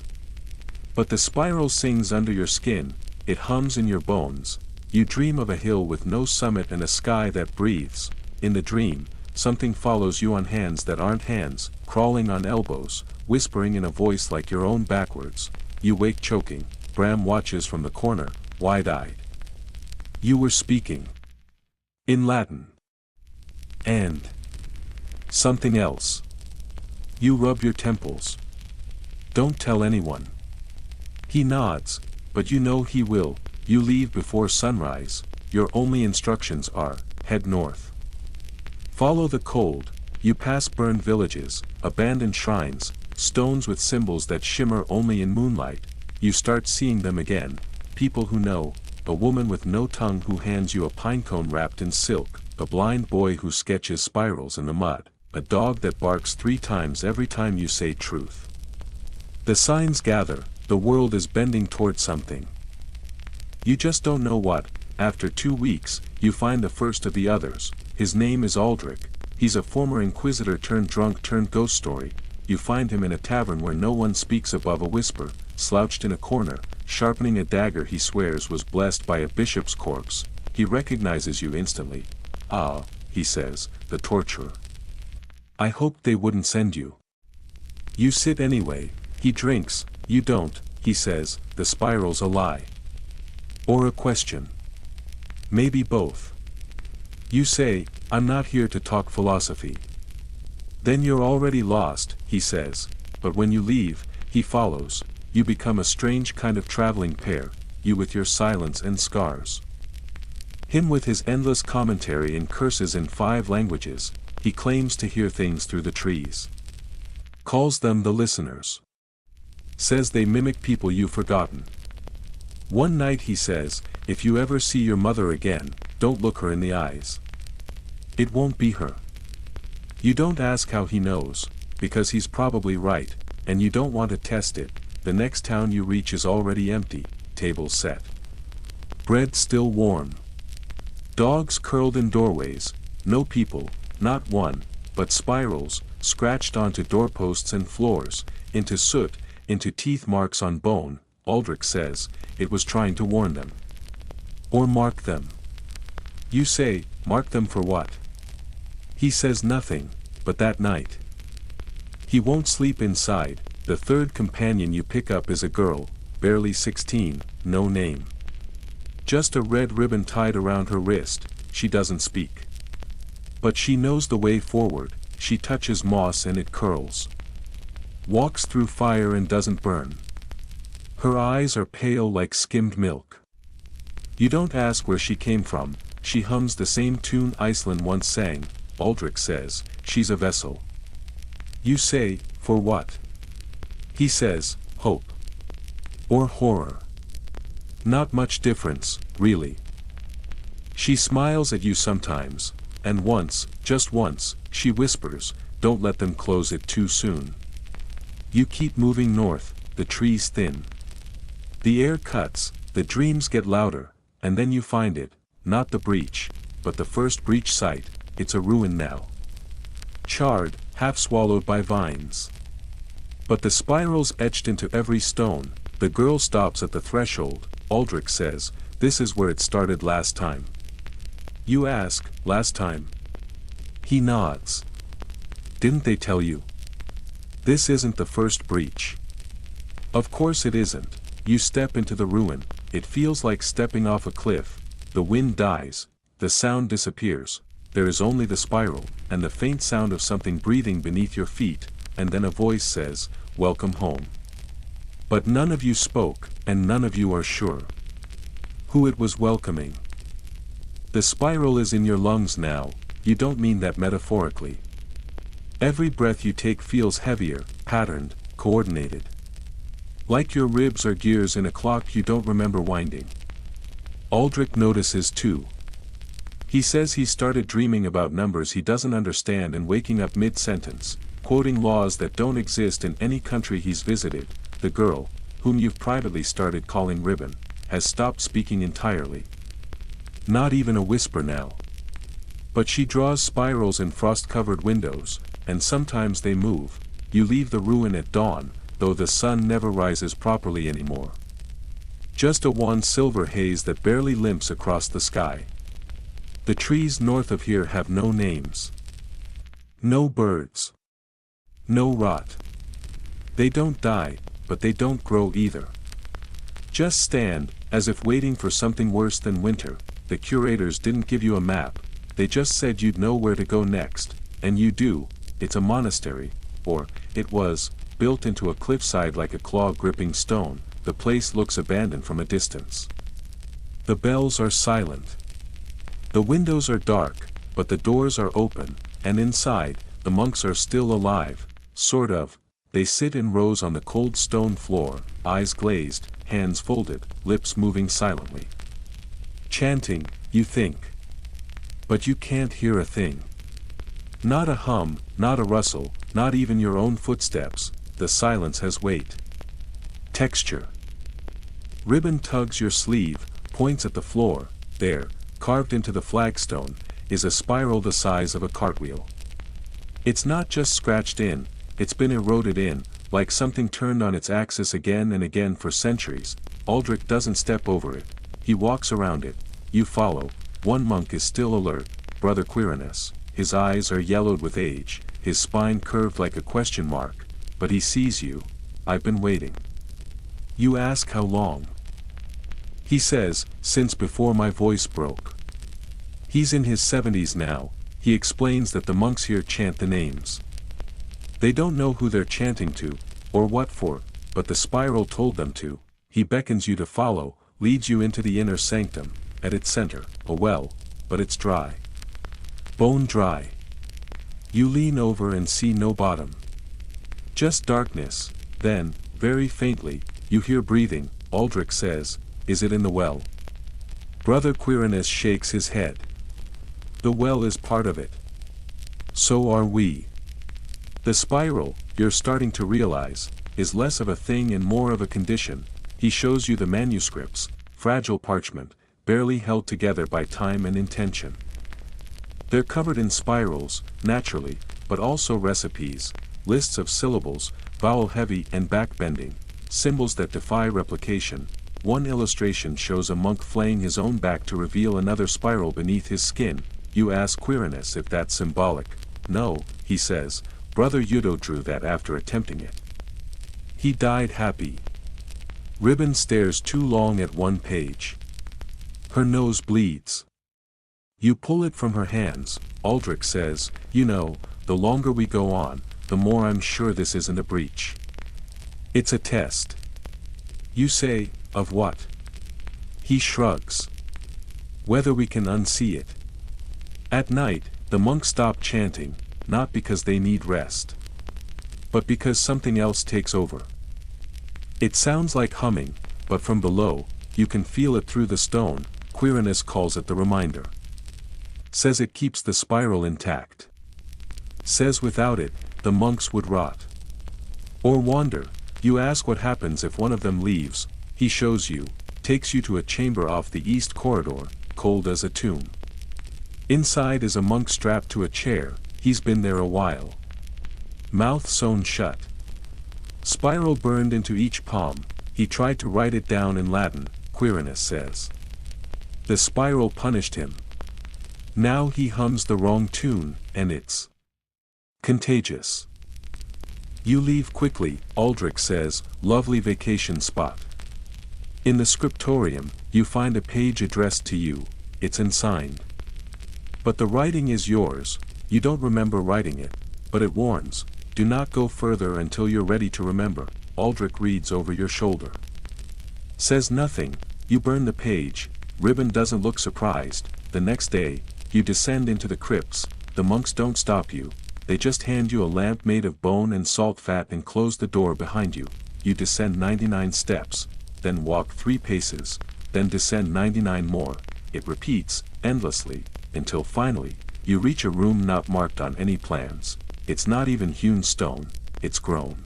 But the spiral sings under your skin, it hums in your bones. You dream of a hill with no summit and a sky that breathes. In the dream, something follows you on hands that aren't hands, crawling on elbows, whispering in a voice like your own backwards. You wake choking. Bram watches from the corner, wide-eyed. You were speaking. In Latin. And something else. You rub your temples. Don't tell anyone. He nods, but you know he will. You leave before sunrise. Your only instructions are, head north. Follow the cold. You pass burned villages, abandoned shrines, stones with symbols that shimmer only in moonlight. You start seeing them again. People who know, a woman with no tongue who hands you a pinecone wrapped in silk, a blind boy who sketches spirals in the mud, a dog that barks 3 times every time you say truth. The signs gather, the world is bending toward something. You just don't know what. After 2 weeks, you find the first of the others. His name is Aldrich. He's a former inquisitor turned drunk turned ghost story. You find him in a tavern where no one speaks above a whisper, slouched in a corner, sharpening a dagger he swears was blessed by a bishop's corpse. He recognizes you instantly. Ah, he says, the torturer. I hoped they wouldn't send you. You sit anyway. He drinks. You don't. He says, the spiral's a lie. Or a question. Maybe both. You say, I'm not here to talk philosophy. Then you're already lost, he says, but when you leave, he follows. You become a strange kind of traveling pair, you with your silence and scars. Him with his endless commentary and curses in 5 languages, he claims to hear things through the trees. Calls them the listeners. Says they mimic people you've forgotten. One night he says, if you ever see your mother again, don't look her in the eyes. It won't be her. You don't ask how he knows, because he's probably right, and you don't want to test it. The next town you reach is already empty, tables set. Bread still warm. Dogs curled in doorways, no people, not one, but spirals, scratched onto doorposts and floors, into soot, into teeth marks on bone. Aldrich says, it was trying to warn them. Or mark them. You say, mark them for what? He says nothing, but that night. He won't sleep inside. The third companion you pick up is a girl, barely 16, no name. Just a red ribbon tied around her wrist. She doesn't speak. But she knows the way forward. She touches moss and it curls. Walks through fire and doesn't burn. Her eyes are pale like skimmed milk. You don't ask where she came from. She hums the same tune Iceland once sang. Aldrich says, she's a vessel. You say, for what? He says, hope. Or horror. Not much difference, really. She smiles at you sometimes, and once, just once, she whispers, don't let them close it too soon. You keep moving north, the trees thin. The air cuts, the dreams get louder, and then you find it, not the breach, but the first breach site. It's a ruin now. Charred, half swallowed by vines. But the spirals etched into every stone. The girl stops at the threshold. Aldrich says, this is where it started last time. You ask, last time? He nods. Didn't they tell you? This isn't the first breach. Of course it isn't. You step into the ruin. It feels like stepping off a cliff. The wind dies. The sound disappears. There is only the spiral, and the faint sound of something breathing beneath your feet, and then a voice says, welcome home. But none of you spoke, and none of you are sure who it was welcoming. The spiral is in your lungs now. You don't mean that metaphorically. Every breath you take feels heavier, patterned, coordinated. Like your ribs are gears in a clock you don't remember winding. Aldrich notices too. He says he started dreaming about numbers he doesn't understand and waking up mid-sentence, quoting laws that don't exist in any country he's visited. The girl, whom you've privately started calling Ribbon, has stopped speaking entirely. Not even a whisper now. But she draws spirals in frost-covered windows, and sometimes they move. You leave the ruin at dawn, though the sun never rises properly anymore. Just a wan silver haze that barely limps across the sky. The trees north of here have no names. No birds. No rot. They don't die, but they don't grow either. Just stand, as if waiting for something worse than winter. The curators didn't give you a map, they just said you'd know where to go next, and you do. It's a monastery, or, it was, built into a cliffside like a claw-gripping stone. The place looks abandoned from a distance. The bells are silent. The windows are dark, but the doors are open, and inside, the monks are still alive, sort of. They sit in rows on the cold stone floor, eyes glazed, hands folded, lips moving silently. Chanting, you think. But you can't hear a thing. Not a hum, not a rustle, not even your own footsteps. The silence has weight. Texture. Ribbon tugs your sleeve, points at the floor. There, carved into the flagstone, is a spiral the size of a cartwheel. It's not just scratched in, it's been eroded in, like something turned on its axis again and again for centuries. Aldrich doesn't step over it. He walks around it. You follow. One monk is still alert, Brother Quirinus. His eyes are yellowed with age, his spine curved like a question mark. But he sees you. I've been waiting. You ask how long. He says, since before my voice broke. He's in his 70s now. He explains that the monks here chant the names. They don't know who they're chanting to, or what for, but the spiral told them to. He beckons you to follow, leads you into the inner sanctum. At its center, a well, but it's dry. Bone dry. You lean over and see no bottom. Just darkness. Then, very faintly, you hear breathing. Aldrich says, is it in the well? Brother Quirinus shakes his head. The well is part of it. So are we. The spiral, you're starting to realize, is less of a thing and more of a condition. He shows you the manuscripts, fragile parchment, barely held together by time and intention. They're covered in spirals, naturally, but also recipes, lists of syllables, vowel-heavy and backbending, symbols that defy replication. One illustration shows a monk flaying his own back to reveal another spiral beneath his skin. You ask Quirinus if that's symbolic. No, he says, Brother Udo drew that after attempting it. He died happy. Ribbon stares too long at one page. Her nose bleeds. You pull it from her hands. Aldrich says, you know, the longer we go on, the more I'm sure this isn't a breach. It's a test. You say, of what? He shrugs. Whether we can unsee it. At night, the monks stop chanting, not because they need rest, but because something else takes over. It sounds like humming, but from below, you can feel it through the stone. Quirinus calls it the reminder. Says it keeps the spiral intact. Says without it, the monks would rot. Or wander. You ask what happens if one of them leaves. He shows you, takes you to a chamber off the east corridor, cold as a tomb. Inside is a monk strapped to a chair. He's been there a while. Mouth sewn shut. Spiral burned into each palm. He tried to write it down in Latin, Quirinus says. The spiral punished him. Now he hums the wrong tune, and it's contagious. You leave quickly, Aldrich says, lovely vacation spot. In the scriptorium, you find a page addressed to you. It's unsigned. But the writing is yours. You don't remember writing it, but it warns, do not go further until you're ready to remember. Aldrich reads over your shoulder. Says nothing. You burn the page. Ribbon doesn't look surprised. The next day, you descend into the crypts. The monks don't stop you. They just hand you a lamp made of bone and salt fat and close the door behind you. You descend 99 steps, then walk 3 paces, then descend 99 more. It repeats, endlessly, until finally, you reach a room not marked on any plans. It's not even hewn stone, it's grown.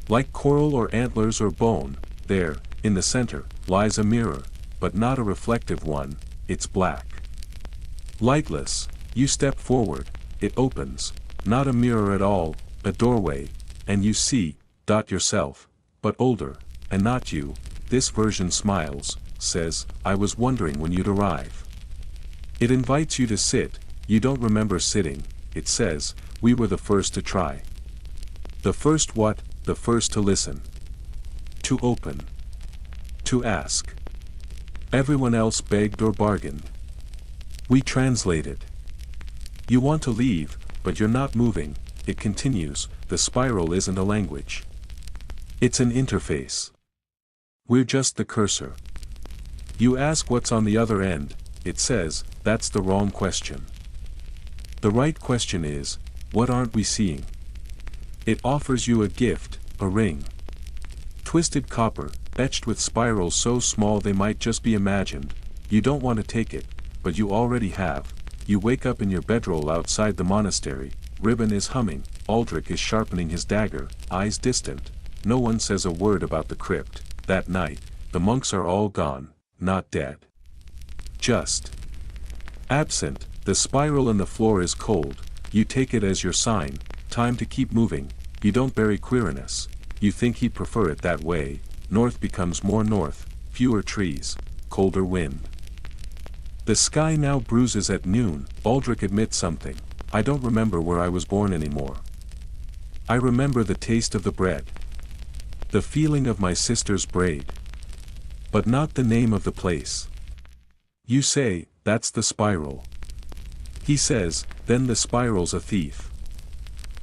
Like coral or antlers or bone, there, in the center, lies a mirror, but not a reflective one, it's black. Lightless, you step forward, it opens, not a mirror at all, a doorway, and you see, yourself, but older, and not you. This version smiles, says, I was wondering when you'd arrive. It invites you to sit, you don't remember sitting, it says, we were the first to try. The first what? The first to listen. To open. To ask. Everyone else begged or bargained. We translated. You want to leave, but you're not moving, it continues, the spiral isn't a language. It's an interface. We're just the cursor. You ask what's on the other end, it says, that's the wrong question. The right question is, what aren't we seeing? It offers you a gift, a ring. Twisted copper, etched with spirals so small they might just be imagined. You don't want to take it, but you already have. You wake up in your bedroll outside the monastery, Ribbon is humming, Aldrich is sharpening his dagger, eyes distant. No one says a word about the crypt. That night, the monks are all gone, not dead. Just absent. The spiral in the floor is cold, you take it as your sign, time to keep moving. You don't bury Quirinus, you think he'd prefer it that way. North becomes more north, fewer trees, colder wind. The sky now bruises at noon. Aldrich admits something, I don't remember where I was born anymore. I remember the taste of the bread. The feeling of my sister's braid. But not the name of the place. You say, that's the spiral. He says, then the spiral's a thief.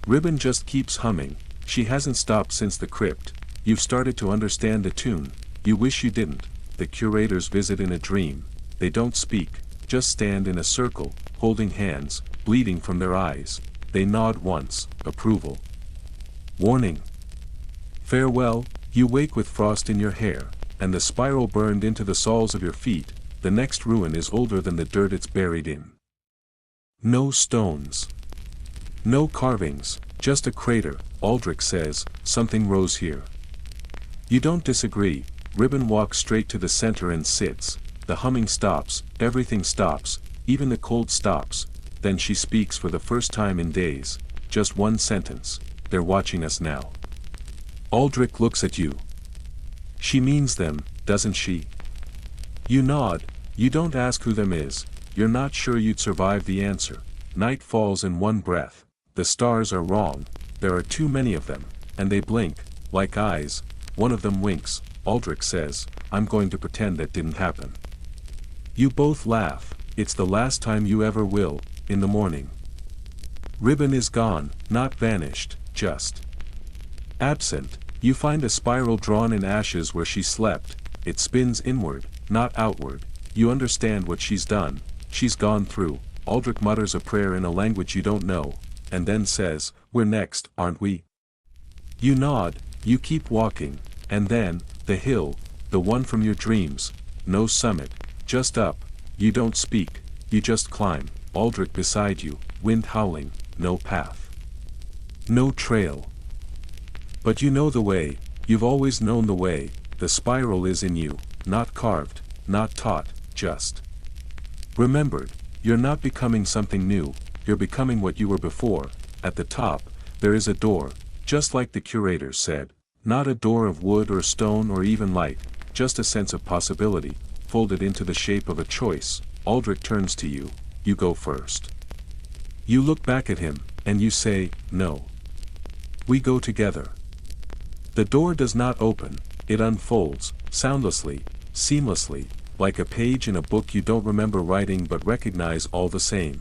Ribbon just keeps humming, she hasn't stopped since the crypt. You've started to understand the tune, you wish you didn't. The curators visit in a dream, they don't speak, just stand in a circle, holding hands, bleeding from their eyes. They nod once, approval. Warning. Farewell, you wake with frost in your hair, and the spiral burned into the soles of your feet. The next ruin is older than the dirt it's buried in. No stones. No carvings, just a crater. Aldrich says, something rose here. You don't disagree. Ribbon walks straight to the center and sits. The humming stops, everything stops, even the cold stops. Then she speaks for the first time in days, just one sentence, they're watching us now. Aldrich looks at you. She means them, doesn't she? You nod, you don't ask who them is, you're not sure you'd survive the answer. Night falls in one breath, the stars are wrong, there are too many of them, and they blink, like eyes. One of them winks. Aldrich says, I'm going to pretend that didn't happen. You both laugh, it's the last time you ever will. In the morning. Ribbon is gone, not vanished, just absent. You find a spiral drawn in ashes where she slept, it spins inward, not outward. You understand what she's done, she's gone through. Aldrich mutters a prayer in a language you don't know, and then says, we're next, aren't we? You nod, you keep walking, and then, the hill, the one from your dreams, no summit, just up, you don't speak, you just climb. Aldrich beside you, wind howling, no path. No trail. But you know the way, you've always known the way, the spiral is in you, not carved, not taught, just remembered. You're not becoming something new, you're becoming what you were before. At the top, there is a door, just like the curators said, not a door of wood or stone or even light, just a sense of possibility, folded into the shape of a choice. Aldrich turns to you, you go first. You look back at him, and you say, no. We go together. The door does not open, it unfolds, soundlessly, seamlessly, like a page in a book you don't remember writing but recognize all the same.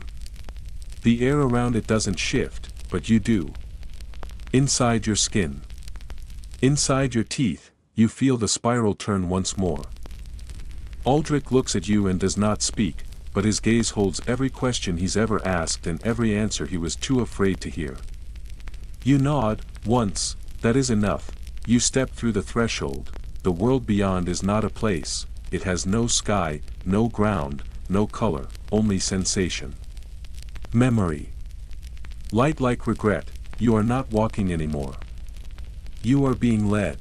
The air around it doesn't shift, but you do. Inside your skin. Inside your teeth, you feel the spiral turn once more. Aldrich looks at you and does not speak, but his gaze holds every question he's ever asked and every answer he was too afraid to hear. You nod, once, that is enough. You step through the threshold. The world beyond is not a place, it has no sky, no ground, no color, only sensation. Memory. Light like regret, you are not walking anymore. You are being led.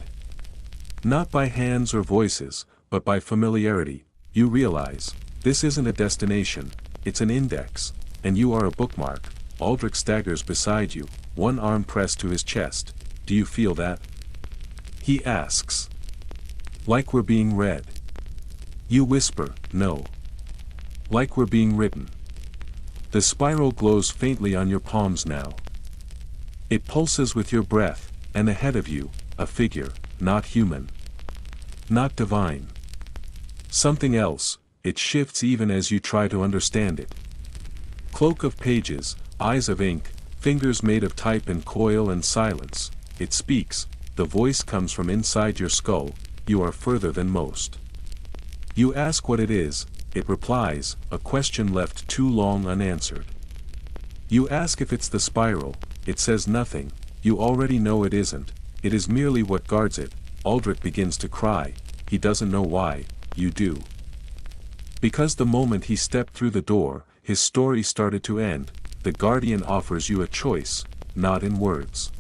Not by hands or voices, but by familiarity. You realize, this isn't a destination, it's an index, and you are a bookmark. Aldrich staggers beside you, one arm pressed to his chest. Do you feel that? He asks. Like we're being read. You whisper, no. Like we're being written. The spiral glows faintly on your palms now. It pulses with your breath, and ahead of you, a figure, not human. Not divine. Something else. It shifts even as you try to understand it. Cloak of pages, eyes of ink, fingers made of type and coil and silence. It speaks, the voice comes from inside your skull. You are further than most. You ask what it is, it replies, a question left too long unanswered. You ask if it's the spiral, it says nothing. You already know it isn't, it is merely what guards it. Aldrich begins to cry, he doesn't know why, you do. Because the moment he stepped through the door, his story started to end. The guardian offers you a choice, not in words.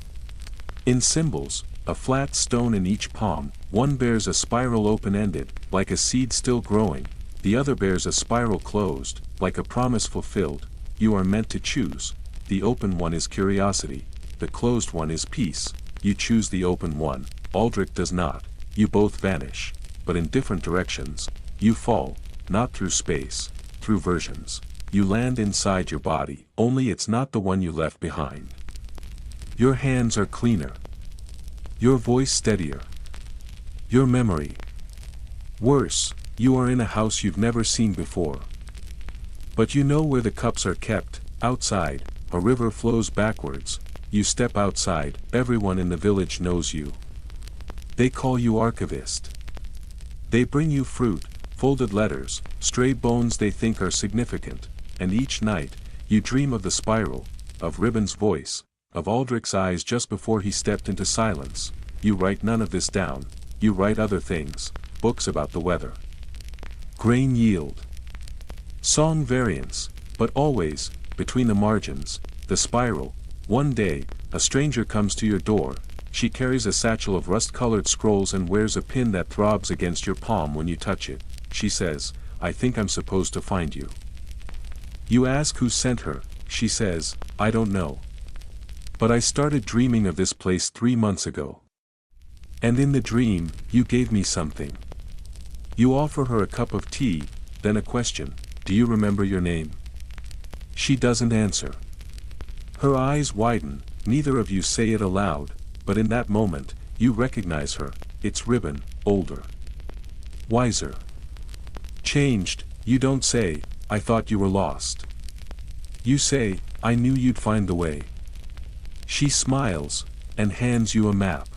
In symbols, a flat stone in each palm. One bears a spiral open-ended, like a seed still growing. The other bears a spiral closed, like a promise fulfilled. You are meant to choose. The open one is curiosity. The closed one is peace. You choose the open one. Aldrich does not. You both vanish, but in different directions. You fall, not through space, through versions. You land inside your body, only it's not the one you left behind. Your hands are cleaner. Your voice steadier. Your memory. Worse, you are in a house you've never seen before. But you know where the cups are kept, outside, a river flows backwards. You step outside, everyone in the village knows you. They call you Archivist. They bring you fruit, folded letters, stray bones they think are significant, and each night, you dream of the spiral, of Ribbon's voice, of Aldrich's eyes just before he stepped into silence. You write none of this down, you write other things, books about the weather. Grain yield. Song variants, but always, between the margins, the spiral. One day, a stranger comes to your door. She carries a satchel of rust-colored scrolls and wears a pin that throbs against your palm when you touch it. She says, I think I'm supposed to find you. You ask who sent her. She says, I don't know. But I started dreaming of this place 3 months ago. And in the dream, you gave me something. You offer her a cup of tea, then a question, do you remember your name? She doesn't answer. Her eyes widen, neither of you say it aloud, but in that moment, you recognize her. It's Ribbon, older. Wiser. Changed. You don't say, I thought you were lost. You say, I knew you'd find the way. She smiles, and hands you a map.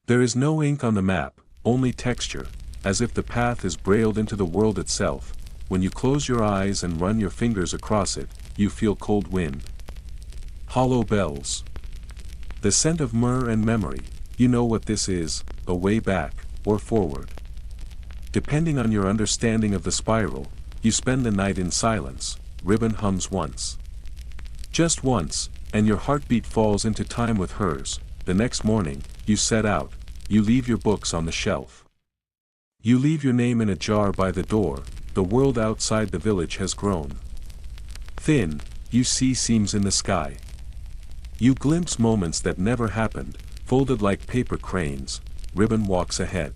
There is no ink on the map, only texture, as if the path is brailled into the world itself. When you close your eyes and run your fingers across it, you feel cold wind. Hollow bells. The scent of myrrh and memory. You know what this is, a way back, or forward. Depending on your understanding of the spiral, you spend the night in silence. Ribbon hums once. Just once, and your heartbeat falls into time with hers. The next morning, you set out. You leave your books on the shelf. You leave your name in a jar by the door. The world outside the village has grown thin. You see seams in the sky. You glimpse moments that never happened, folded like paper cranes. Ribbon walks ahead.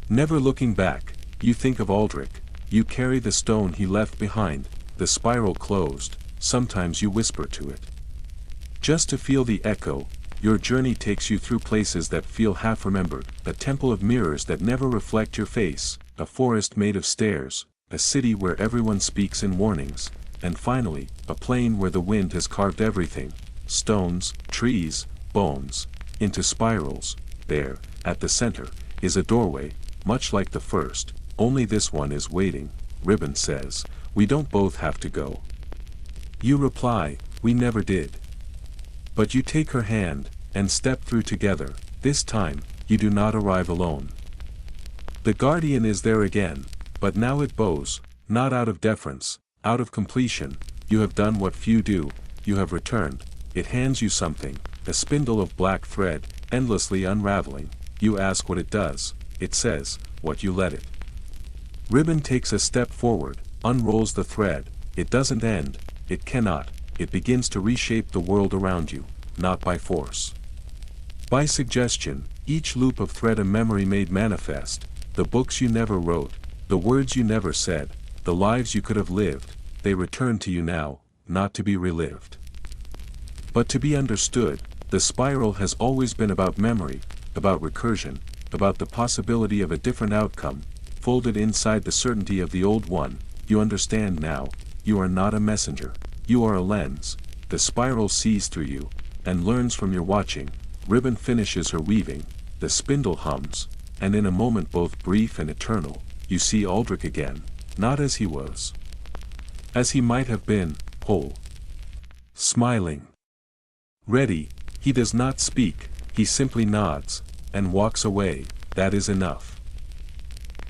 Never looking back, you think of Aldrich. You carry the stone he left behind, the spiral closed. Sometimes you whisper to it. Just to feel the echo. Your journey takes you through places that feel half remembered, a temple of mirrors that never reflect your face, a forest made of stairs, a city where everyone speaks in warnings, and finally, a plain where the wind has carved everything, stones, trees, bones, into spirals. There, at the center, is a doorway, much like the first, only this one is waiting. Ribbon says, we don't both have to go. You reply, we never did. But you take her hand, and step through together. This time, you do not arrive alone. The guardian is there again, but now it bows, Not out of deference, out of completion. You have done what few do, you have returned. It hands you something, a spindle of black thread, endlessly unraveling. You ask what it does. It says, what you let it. Ribbon takes a step forward, unrolls the thread. It doesn't end, it cannot. It begins to reshape the world around you, not by force. By suggestion, each loop of thread a memory made manifest, the books you never wrote, the words you never said, the lives you could have lived, they return to you now, not to be relived, but to be understood. The spiral has always been about memory, about recursion, about the possibility of a different outcome, folded inside the certainty of the old one. You understand now, you are not a messenger, you are a lens. The spiral sees through you, and learns from your watching. Ribbon finishes her weaving, the spindle hums, and in a moment both brief and eternal, you see Aldrich again, not as he was, as he might have been, whole, smiling, ready. He does not speak, he simply nods, and walks away. That is enough.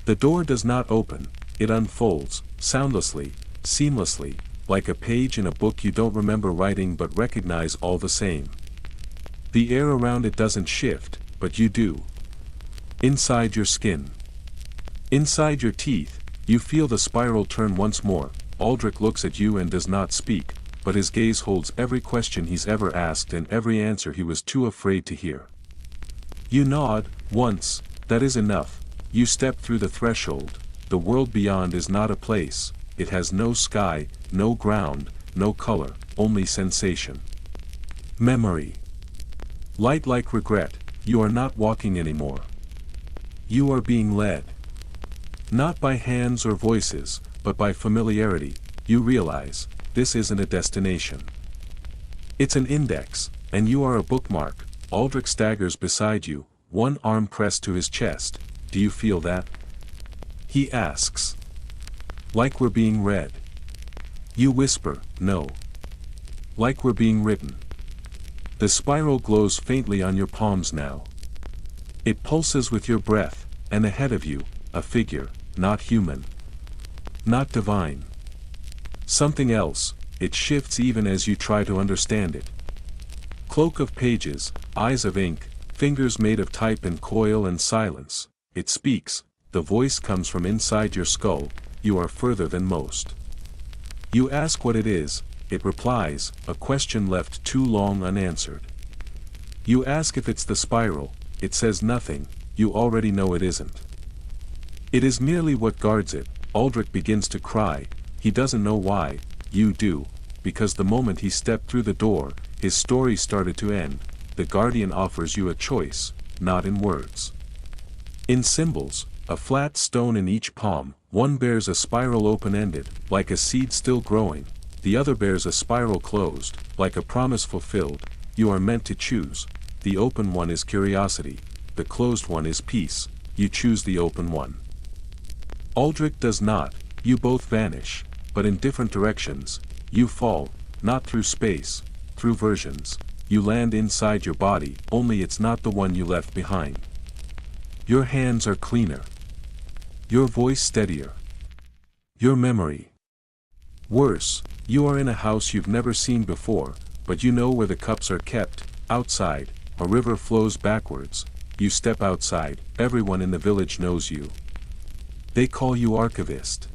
The door does not open, it unfolds, soundlessly, seamlessly, like a page in a book you don't remember writing but recognize all the same. The air around it doesn't shift, but you do. Inside your skin, inside your teeth, you feel the spiral turn once more. Aldrich looks at you and does not speak, but his gaze holds every question he's ever asked and every answer he was too afraid to hear. You nod, once, that is enough. You step through the threshold. The world beyond is not a place, it has no sky, no ground, no color, only sensation. Memory. Light like regret, you are not walking anymore. You are being led. Not by hands or voices, but by familiarity. You realize, this isn't a destination. It's an index, and you are a bookmark. Aldrich staggers beside you, one arm pressed to his chest. Do you feel that? He asks. Like we're being read. You whisper, no. Like we're being written. The spiral glows faintly on your palms now. It pulses with your breath, and ahead of you, a figure, not human. Not divine. Something else. It shifts even as you try to understand it. Cloak of pages, eyes of ink, fingers made of type and coil and silence. It speaks, the voice comes from inside your skull. You are further than most. You ask what it is, it replies, a question left too long unanswered. You ask if it's the spiral, it says nothing, you already know it isn't. It is merely what guards it. Aldrich begins to cry, he doesn't know why. You do, because the moment he stepped through the door, his story started to end. The guardian offers you a choice, not in words. In symbols, a flat stone in each palm. One bears a spiral open-ended, like a seed still growing. The other bears a spiral closed, like a promise fulfilled. You are meant to choose. The open one is curiosity, the closed one is peace. You choose the open one. Aldrich does not. You both vanish, but in different directions. You fall, not through space, through versions. You land inside your body, only it's not the one you left behind. Your hands are cleaner. Your voice steadier. Your memory. Worse, you are in a house you've never seen before, but you know where the cups are kept. Outside, a river flows backwards. You step outside, everyone in the village knows you. They call you Archivist.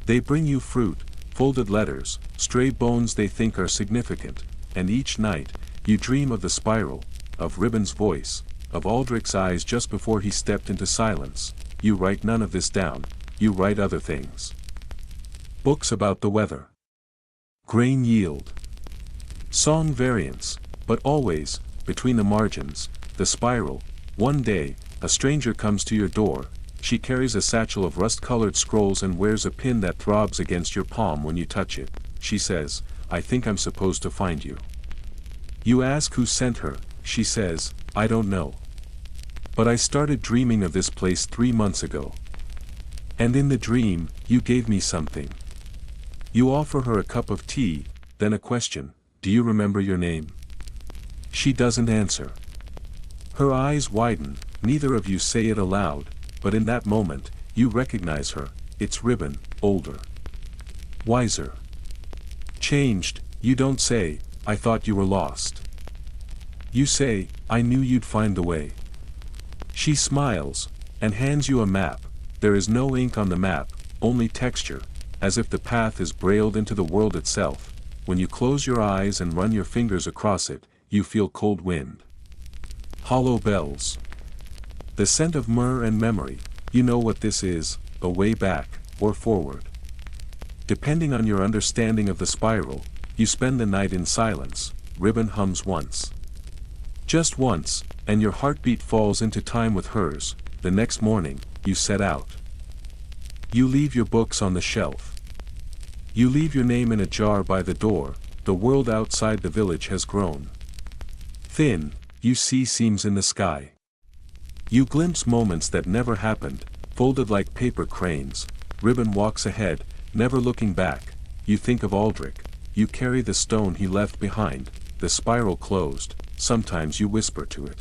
They bring you fruit, folded letters, stray bones they think are significant, and each night, you dream of the spiral, of Ribbon's voice, of Aldrich's eyes just before he stepped into silence. You write none of this down, you write other things. Books about the weather. Grain yield. Song variants, but always, between the margins, the spiral. One day, a stranger comes to your door. She carries a satchel of rust-colored scrolls and wears a pin that throbs against your palm when you touch it. She says, I think I'm supposed to find you. You ask who sent her. She says, I don't know. But I started dreaming of this place 3 months ago. And in the dream, you gave me something. You offer her a cup of tea, then a question, do you remember your name? She doesn't answer. Her eyes widen, neither of you say it aloud, but in that moment, you recognize her. it's Ribbon, older. Wiser. Changed, you don't say, I thought you were lost. You say, I knew you'd find a way. She smiles, and hands you a map. There is no ink on the map, only texture, as if the path is brailled into the world itself. When you close your eyes and run your fingers across it, you feel cold wind. Hollow bells. The scent of myrrh and memory. You know what this is, a way back, or forward. Depending on your understanding of the spiral, you spend the night in silence. Ribbon hums once. Just once, and your heartbeat falls into time with hers. The next morning, you set out. You leave your books on the shelf. You leave your name in a jar by the door. The world outside the village has grown thin. You see seams in the sky. You glimpse moments that never happened, folded like paper cranes. Ribbon walks ahead, never looking back. You think of Aldrich. You carry the stone he left behind. The spiral closed. Sometimes you whisper to it,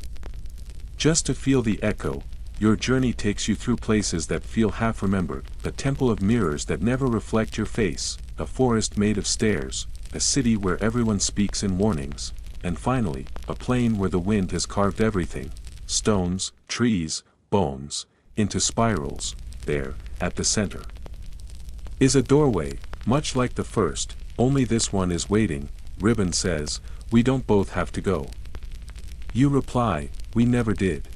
just to feel the echo. Your journey takes you through places that feel half remembered, a temple of mirrors that never reflect your face, a forest made of stairs, a city where everyone speaks in warnings, and finally, a plain where the wind has carved everything, stones, trees, bones, into spirals. There, at the center, is a doorway, much like the first, only this one is waiting. Ribbon says, we don't both have to go. You reply, we never did.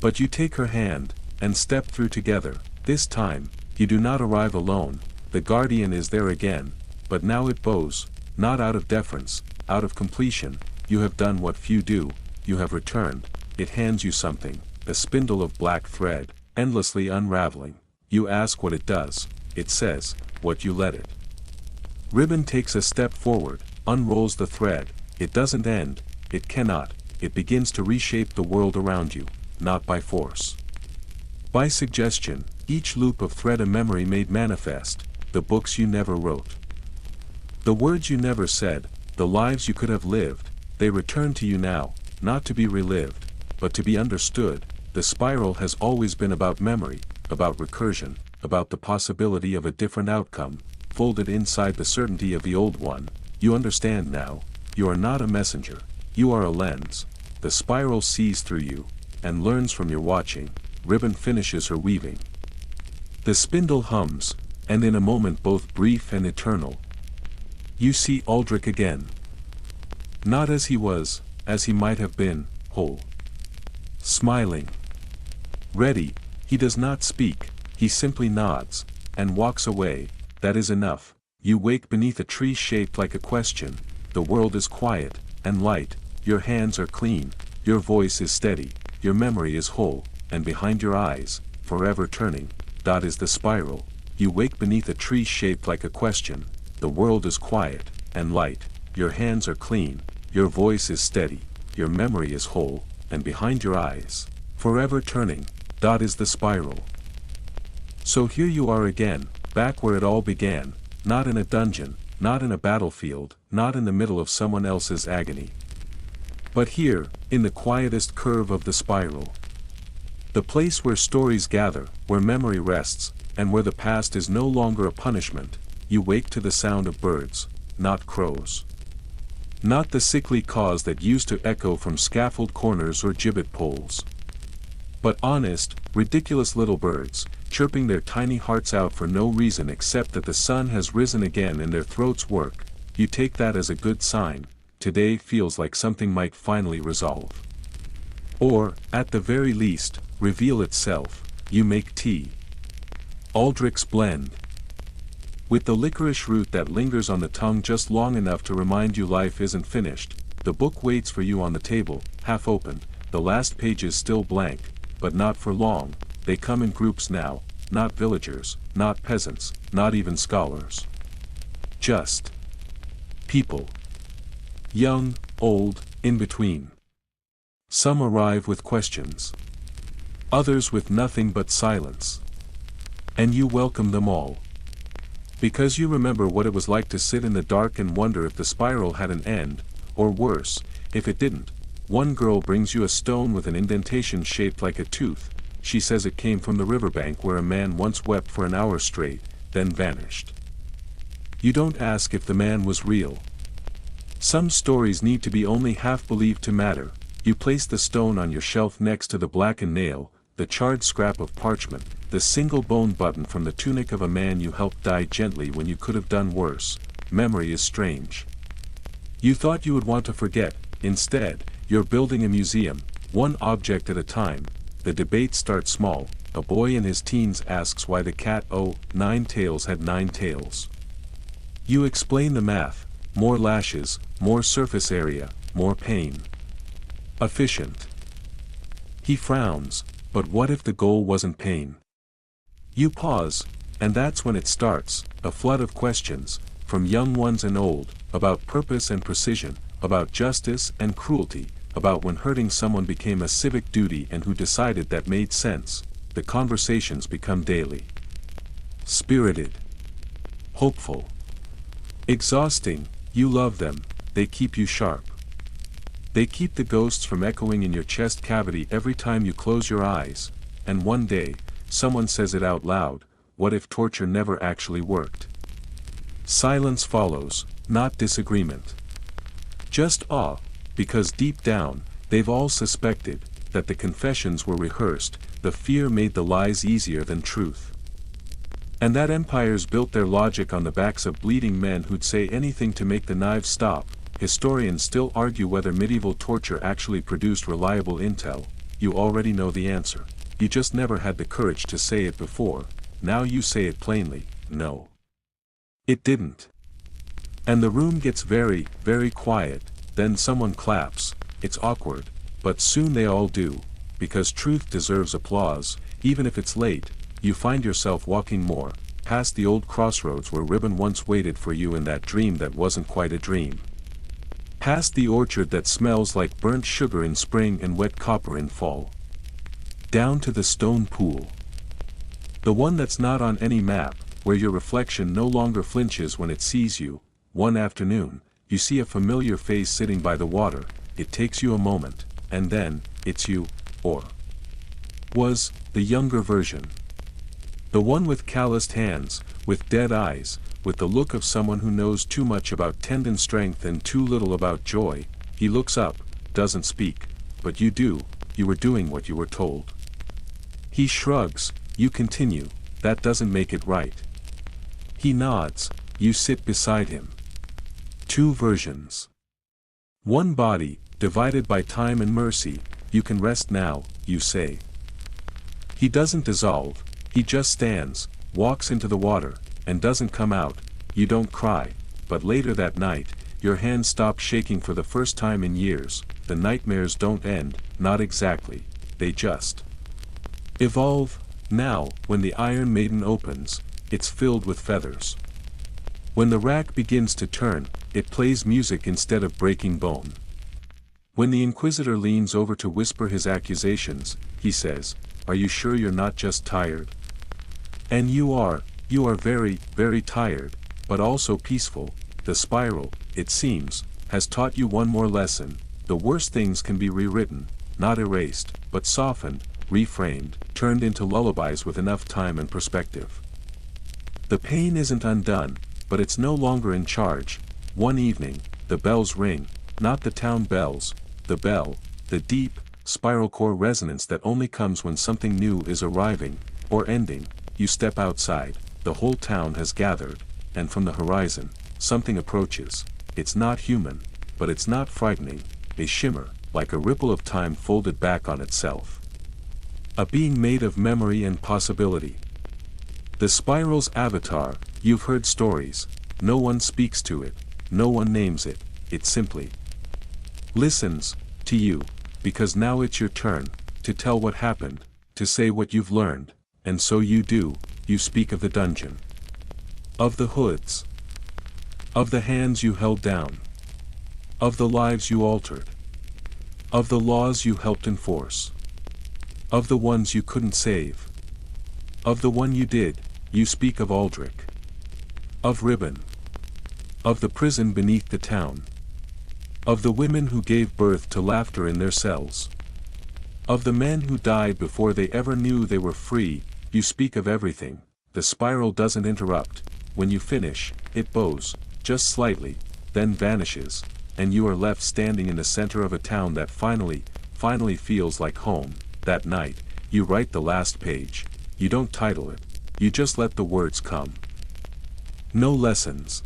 But you take her hand, and step through together. This time, you do not arrive alone. The guardian is there again, but now it bows, not out of deference, out of completion. You have done what few do, you have returned. It hands you something, a spindle of black thread, endlessly unraveling. You ask what it does. It says, what you let it. Ribbon takes a step forward, unrolls the thread. It doesn't end, it cannot. It begins to reshape the world around you, not by force. By suggestion, each loop of thread a memory made manifest, the books you never wrote. The words you never said, the lives you could have lived, they return to you now, not to be relived, but to be understood. The spiral has always been about memory, about recursion, about the possibility of a different outcome, folded inside the certainty of the old one. You understand now, you are not a messenger, you are a lens. The spiral sees through you, and learns from your watching. Ribbon finishes her weaving. The spindle hums, and in a moment both brief and eternal, you see Aldrich again. Not as he was, as he might have been, whole. Smiling. Ready, he does not speak, he simply nods, and walks away. That is enough. You wake beneath a tree shaped like a question. The world is quiet, and light. Your hands are clean, your voice is steady, your memory is whole, and behind your eyes, forever turning, that is the spiral. You wake beneath a tree shaped like a question. The world is quiet, and light, your hands are clean, your voice is steady, your memory is whole, and behind your eyes, forever turning, that is the spiral. So here you are again, back where it all began, not in a dungeon, not in a battlefield, not in the middle of someone else's agony. But here, in the quietest curve of the spiral. The place where stories gather, where memory rests, and where the past is no longer a punishment. You wake to the sound of birds, not crows. Not the sickly caws that used to echo from scaffold corners or gibbet poles. But honest, ridiculous little birds, chirping their tiny hearts out for no reason except that the sun has risen again and their throats work. You take that as a good sign. Today feels like something might finally resolve. Or, at the very least, reveal itself. You make tea. Aldrich's blend. With the licorice root that lingers on the tongue just long enough to remind you life isn't finished. The book waits for you on the table, half open, the last pages still blank, but not for long. They come in groups now, not villagers, not peasants, not even scholars. Just people. Young, old, in between. Some arrive with questions. Others with nothing but silence. And you welcome them all. Because you remember what it was like to sit in the dark and wonder if the spiral had an end, or worse, if it didn't. One girl brings you a stone with an indentation shaped like a tooth. she says it came from the riverbank where a man once wept for an hour straight, then vanished. You don't ask if the man was real. Some stories need to be only half believed to matter. You place the stone on your shelf next to the blackened nail, the charred scrap of parchment, the single bone button from the tunic of a man you helped die gently when you could have done worse. Memory is strange. You thought you would want to forget. Instead, you're building a museum, one object at a time. The debate starts small. A boy in his teens asks why the cat nine tails had 9 tails. You explain the math: more lashes, more surface area, more pain. Efficient. He frowns, but what if the goal wasn't pain? You pause, and that's when it starts, a flood of questions, from young ones and old, about purpose and precision, about justice and cruelty, about when hurting someone became a civic duty and who decided that made sense. The conversations become daily. Spirited. Hopeful. Exhausting. You love them, they keep you sharp. They keep the ghosts from echoing in your chest cavity every time you close your eyes, and one day, someone says it out loud: what if torture never actually worked? Silence follows, not disagreement. Just awe, because deep down, they've all suspected that the confessions were rehearsed. The fear made the lies easier than truth. And that empires built their logic on the backs of bleeding men who'd say anything to make the knives stop. Historians still argue whether medieval torture actually produced reliable intel. You already know the answer. You just never had the courage to say it before. Now you say it plainly: no. It didn't. And the room gets very, very quiet. Then someone claps. It's awkward, but soon they all do, because truth deserves applause, even if it's late. You find yourself walking more, past the old crossroads where Ribbon once waited for you in that dream that wasn't quite a dream. Past the orchard that smells like burnt sugar in spring and wet copper in fall. Down to the stone pool. The one that's not on any map, where your reflection no longer flinches when it sees you. One afternoon, you see a familiar face sitting by the water. It takes you a moment, and then, it's you, or was, the younger version. The one with calloused hands, with dead eyes, with the look of someone who knows too much about tendon strength and too little about joy. He looks up, doesn't speak, but you do. You were doing what you were told. He shrugs. You continue. That doesn't make it right. He nods. You sit beside him. 2 versions. One body, divided by time and mercy. You can rest now, you say. He doesn't dissolve. He just stands, walks into the water, and doesn't come out. You don't cry, but later that night, your hands stop shaking for the first time in years. The nightmares don't end, not exactly, they just evolve. Now, when the Iron Maiden opens, it's filled with feathers. When the rack begins to turn, it plays music instead of breaking bone. When the Inquisitor leans over to whisper his accusations, he says, "Are you sure you're not just tired?" And you are very, very tired, but also peaceful. The spiral, it seems, has taught you one more lesson. The worst things can be rewritten, not erased, but softened, reframed, turned into lullabies with enough time and perspective. The pain isn't undone, but it's no longer in charge. One evening, the bells ring, not the town bells, the bell, the deep, spiral core resonance that only comes when something new is arriving, or ending. You step outside, the whole town has gathered, and from the horizon, something approaches. It's not human, but it's not frightening. They shimmer, like a ripple of time folded back on itself. A being made of memory and possibility. The spiral's avatar. You've heard stories. No one speaks to it, no one names it. It simply listens to you, because now it's your turn to tell what happened, to say what you've learned. And so you do. You speak of the dungeon, of the hoods, of the hands you held down, of the lives you altered, of the laws you helped enforce, of the ones you couldn't save, of the one you did. You speak of Aldrich, of Ribbon, of the prison beneath the town, of the women who gave birth to laughter in their cells, Of the men who died before they ever knew they were free, you speak of everything. The spiral doesn't interrupt. When you finish, it bows, just slightly, then vanishes, and you are left standing in the center of a town that finally feels like home. That night, you write the last page. You don't title it. You just let the words come. No lessons.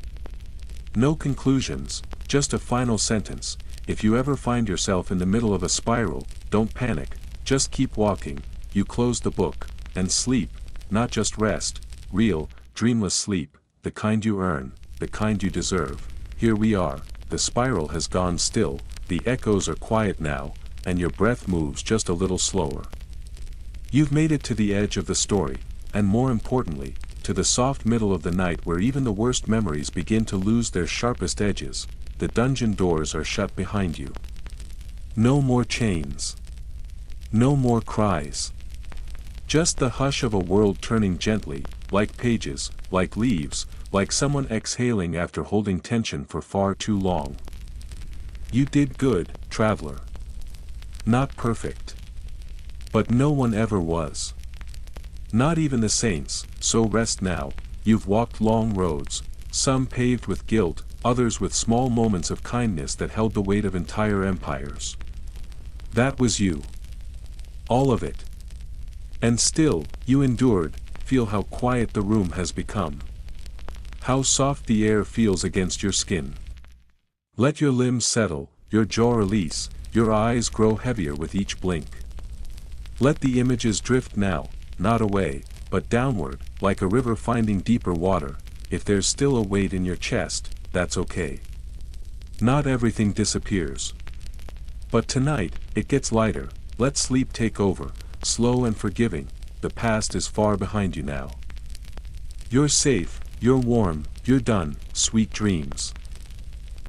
No conclusions, just a final sentence. If you ever find yourself in the middle of a spiral, don't panic, just keep walking. You close the book, and sleep, not just rest, real, dreamless sleep, the kind you earn, the kind you deserve. Here we are, the spiral has gone still, the echoes are quiet now, and your breath moves just a little slower. You've made it to the edge of the story, and more importantly, to the soft middle of the night where even the worst memories begin to lose their sharpest edges. The dungeon doors are shut behind you. No more chains. No more cries. Just the hush of a world turning gently, like pages, like leaves, like someone exhaling after holding tension for far too long. You did good, traveler. Not perfect. But no one ever was. Not even the saints, so rest now. You've walked long roads, some paved with guilt, others with small moments of kindness that held the weight of entire empires. That was you. All of it. And still, you endured. Feel how quiet the room has become. How soft the air feels against your skin. Let your limbs settle, your jaw release, your eyes grow heavier with each blink. Let the images drift now, not away, but downward, like a river finding deeper water. If there's still a weight in your chest, that's okay. Not everything disappears. But tonight, it gets lighter. Let sleep take over, slow and forgiving. The past is far behind you now. You're safe, you're warm, you're done. Sweet dreams.